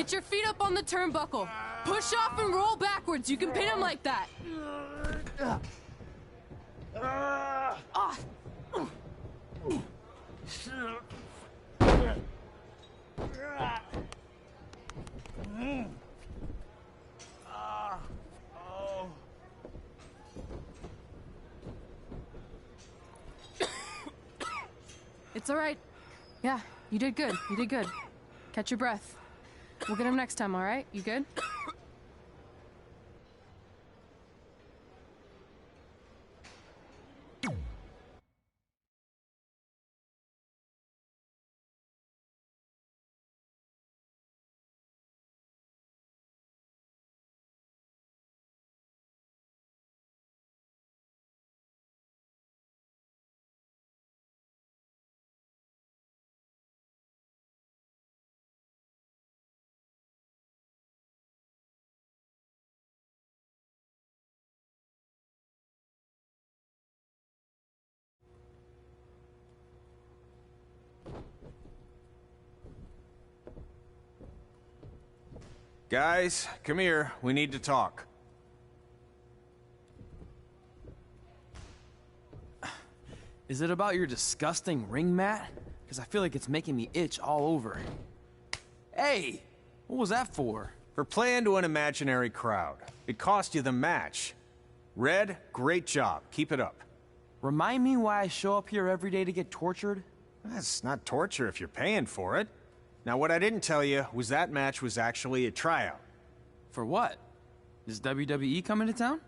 Speaker 5: Get your feet up on the turnbuckle. Push off and roll backwards. You can pin him like that. Off. It's all right. Yeah, you did good. You did good. Catch your breath. We'll get him next time, all right? You good?
Speaker 10: Guys, come here. We need to talk.
Speaker 4: Is it about your disgusting ring mat? Because I feel like it's making me itch all over. Hey! What was that for?
Speaker 10: For playing to an imaginary crowd. It cost you the match. Red, great job. Keep it up.
Speaker 4: Remind me why I show up here every day to get tortured?
Speaker 10: That's not torture if you're paying for it. Now, what I didn't tell you was that match was actually a tryout.
Speaker 4: For what? Is WWE coming to town?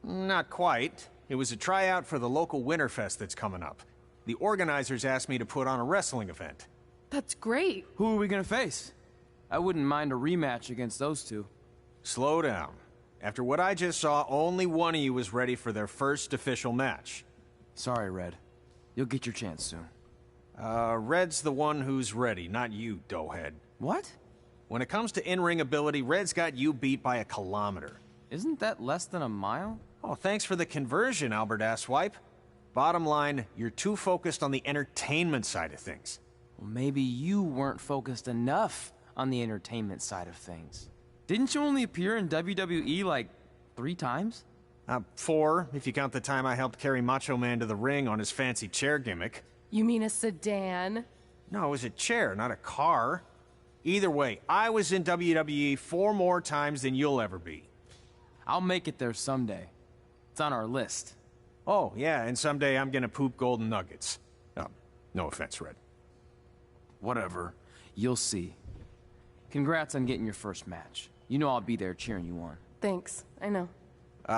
Speaker 10: Not quite. It was a tryout for the local Winterfest that's coming up. The organizers asked me to put on a wrestling event.
Speaker 5: That's great.
Speaker 4: Who are we gonna face? I wouldn't mind a rematch against those two.
Speaker 10: Slow down. After what I just saw, only one of you was ready for their first official match.
Speaker 4: Sorry, Red. You'll get your chance soon.
Speaker 10: Red's the one who's ready, not you, doughhead.
Speaker 4: What?
Speaker 10: When it comes to in-ring ability, Red's got you beat by a kilometer.
Speaker 4: Isn't that less than a mile?
Speaker 10: Oh, thanks for the conversion, Albert Asswipe. Bottom line, you're too focused on the entertainment side of things.
Speaker 4: Well, maybe you weren't focused enough on the entertainment side of things. Didn't you only appear in WWE like 3 times?
Speaker 10: 4, if you count the time I helped carry Macho Man to the ring on his fancy chair gimmick.
Speaker 5: You mean a sedan?
Speaker 10: No, it was a chair, not a car. Either way, I was in WWE 4 more times than you'll ever be.
Speaker 4: I'll make it there someday. It's on our list.
Speaker 10: Oh, yeah, and someday I'm gonna poop golden nuggets. No offense, Red.
Speaker 4: Whatever. You'll see. Congrats on getting your first match. You know I'll be there cheering you on.
Speaker 5: Thanks. I know.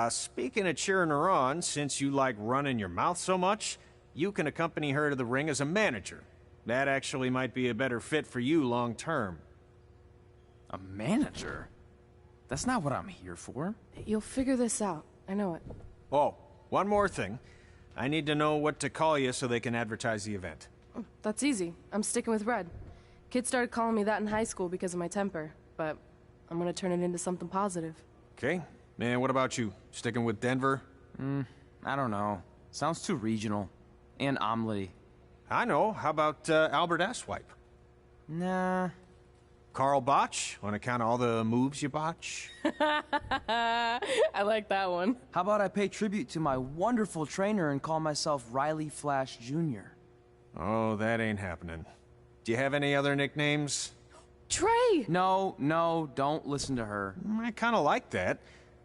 Speaker 10: Speaking of cheering her on, since you like running your mouth so much, you can accompany her to the ring as a manager. That actually might be a better fit for you long term.
Speaker 4: A manager? That's not what I'm here for.
Speaker 5: You'll figure this out. I know it.
Speaker 10: Oh, one more thing. I need to know what to call you so they can advertise the event.
Speaker 5: That's easy. I'm sticking with Red. Kids started calling me that in high school because of my temper, but I'm gonna turn it into something positive.
Speaker 10: Okay. And what about you? Sticking with Denver?
Speaker 4: I don't know. Sounds too regional. And omelette-y.
Speaker 10: I know. How about Albert Asswipe?
Speaker 4: Nah.
Speaker 10: Carl Botch, on account of all the moves you botch?
Speaker 5: I like that one.
Speaker 4: How about I pay tribute to my wonderful trainer and call myself Riley Flash Jr.?
Speaker 10: Oh, that ain't happening. Do you have any other nicknames?
Speaker 5: Trey!
Speaker 4: No, don't listen to her.
Speaker 10: I kind of like that.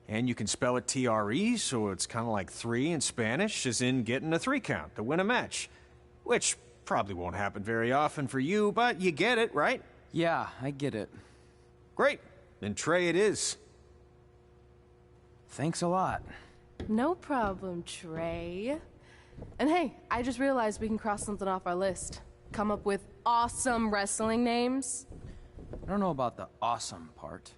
Speaker 10: And you can spell it T-R-E, so it's kind of like 3 in Spanish, as in getting a 3 count to win a match. Which probably won't happen very often for you, but you get it, right?
Speaker 4: Yeah, I get it.
Speaker 10: Great. Then Trey it is.
Speaker 4: Thanks a lot.
Speaker 5: No problem, Trey. And hey, I just realized we can cross something off our list. Come up with awesome wrestling names.
Speaker 4: I don't know about the awesome part.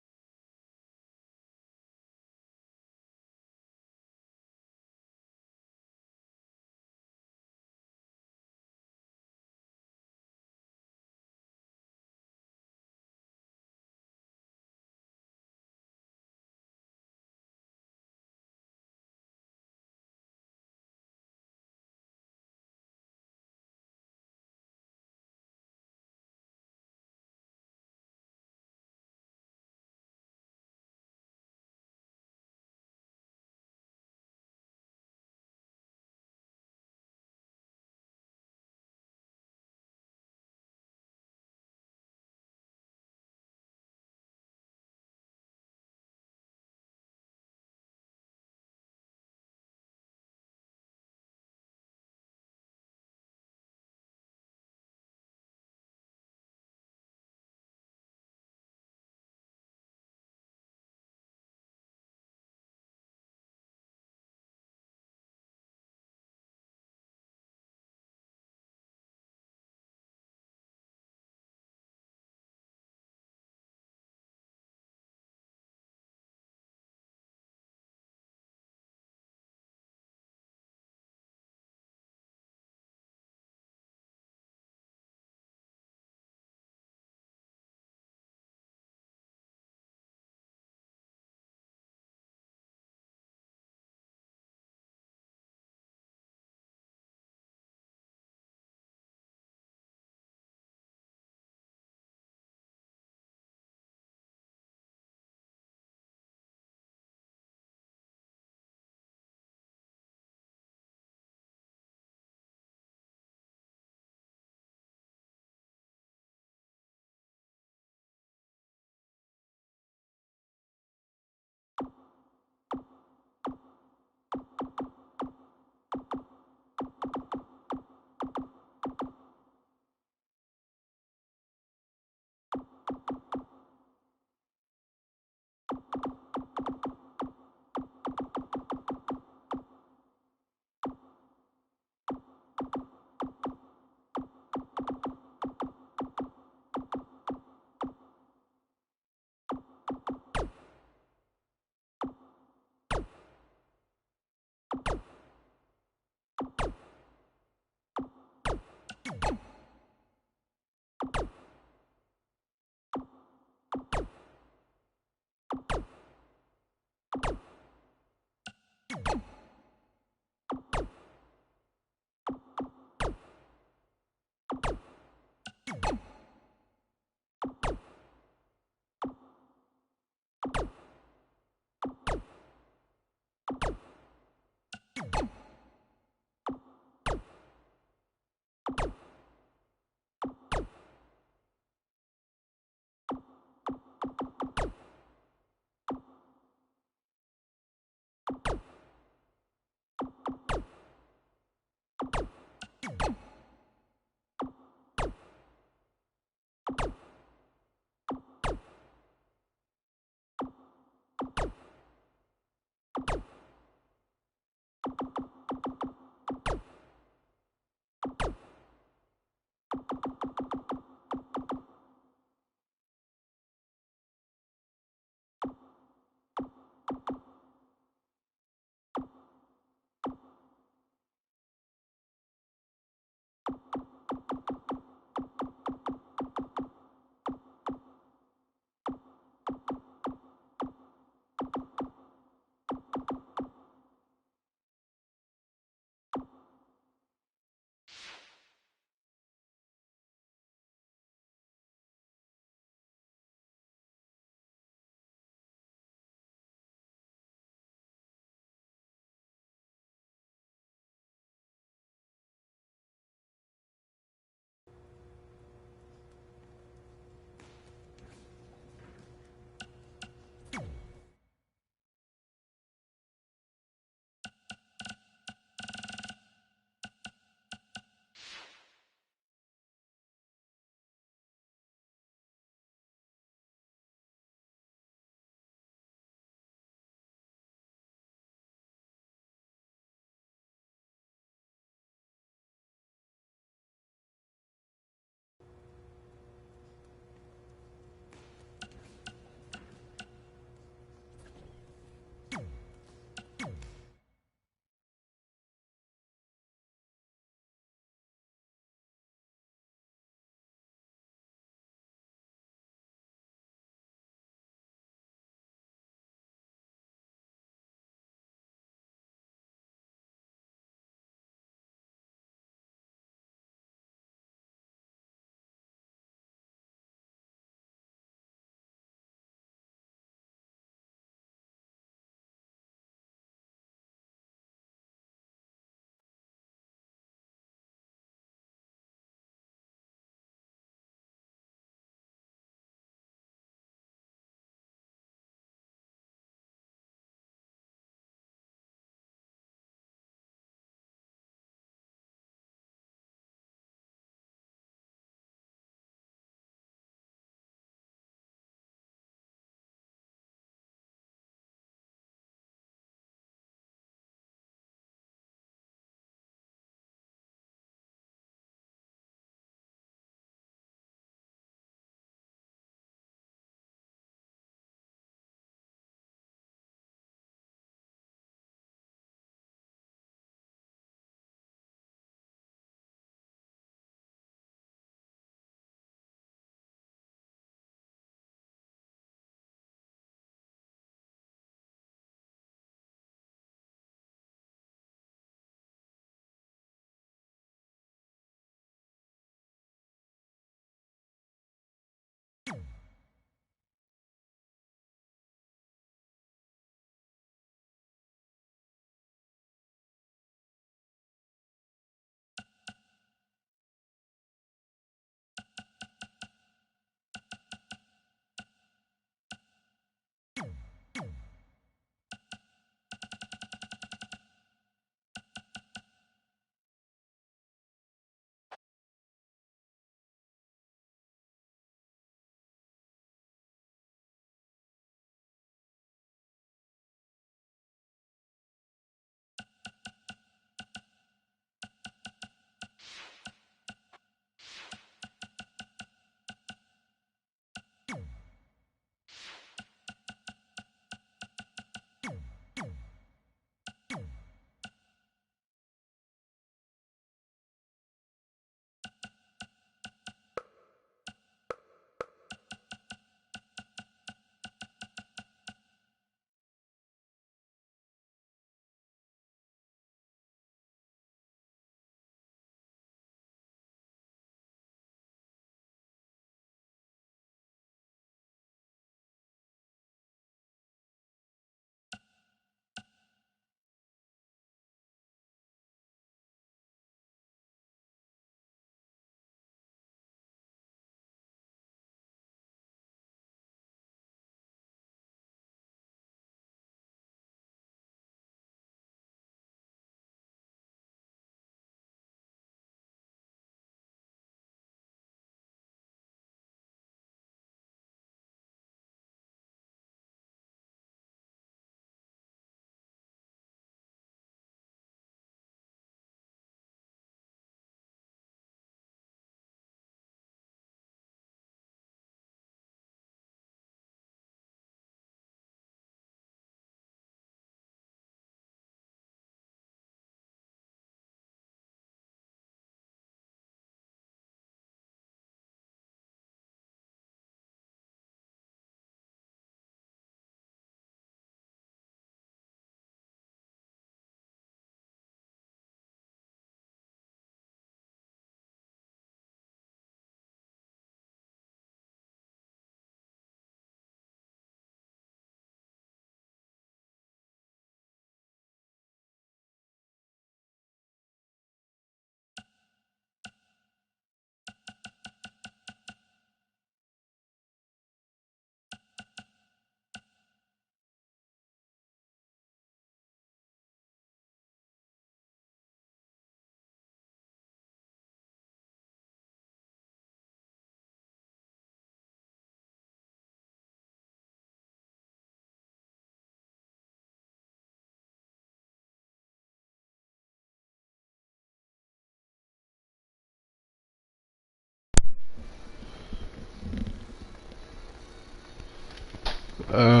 Speaker 14: I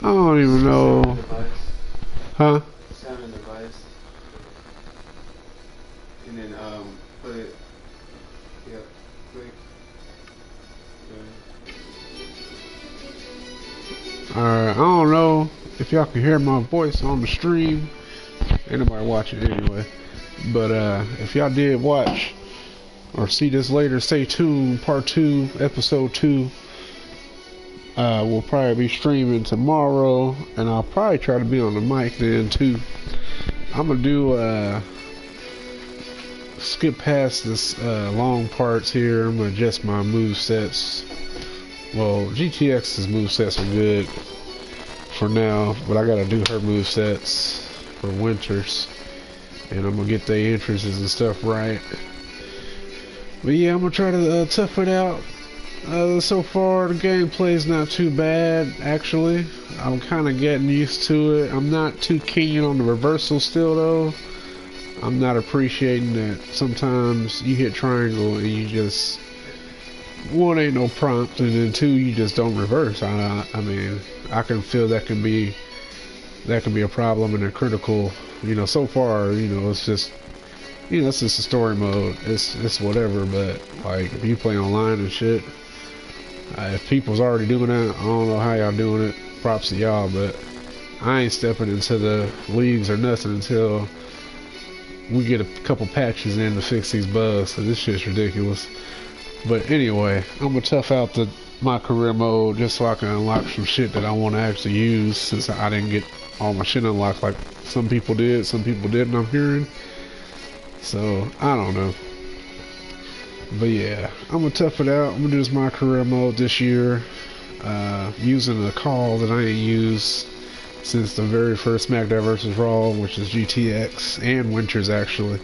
Speaker 14: don't even know. Huh?
Speaker 15: Sound and device. And then put it. Yep. Click.
Speaker 14: Alright, I don't know if y'all can hear my voice on the stream. Ain't nobody watching anyway. But if y'all did watch or see this later, stay tuned. Part 2, episode 2. We'll probably be streaming tomorrow, and I'll probably try to be on the mic then too. I'm gonna do skip past this long parts here. I'm gonna adjust my move sets. Well, GTX's move sets are good for now, but I gotta do her move sets for Winters, and I'm gonna get the entrances and stuff right. But yeah, I'm gonna try to tough it out. So far, the gameplay's not too bad, actually. I'm kind of getting used to it. I'm not too keen on the reversal still, though. I'm not appreciating that sometimes you hit triangle and you just... One, ain't no prompt, and then two, you just don't reverse. I mean, I can feel that can be a problem in a critical, you know, so far, you know, it's just... You know, it's just a story mode. It's whatever, but, like, if you play online and shit... if people's already doing that, I don't know how y'all doing it. Props to y'all, but I ain't stepping into the leagues or nothing until we get a couple patches in to fix these bugs. So this shit's ridiculous. But anyway, I'm gonna tough out my career mode just so I can unlock some shit that I want to actually use, since I didn't get all my shit unlocked like some people did, some people didn't, I'm hearing. So I don't know. But yeah, I'm gonna tough it out. I'm gonna do this my career mode this year, using a call that I ain't used since the very first SmackDown vs. Raw, which is GTX and Winters actually.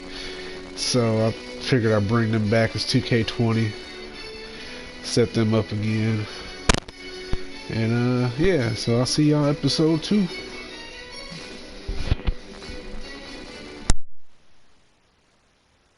Speaker 14: So I figured I'd bring them back as 2K20, set them up again, and yeah. So I'll see y'all episode 2.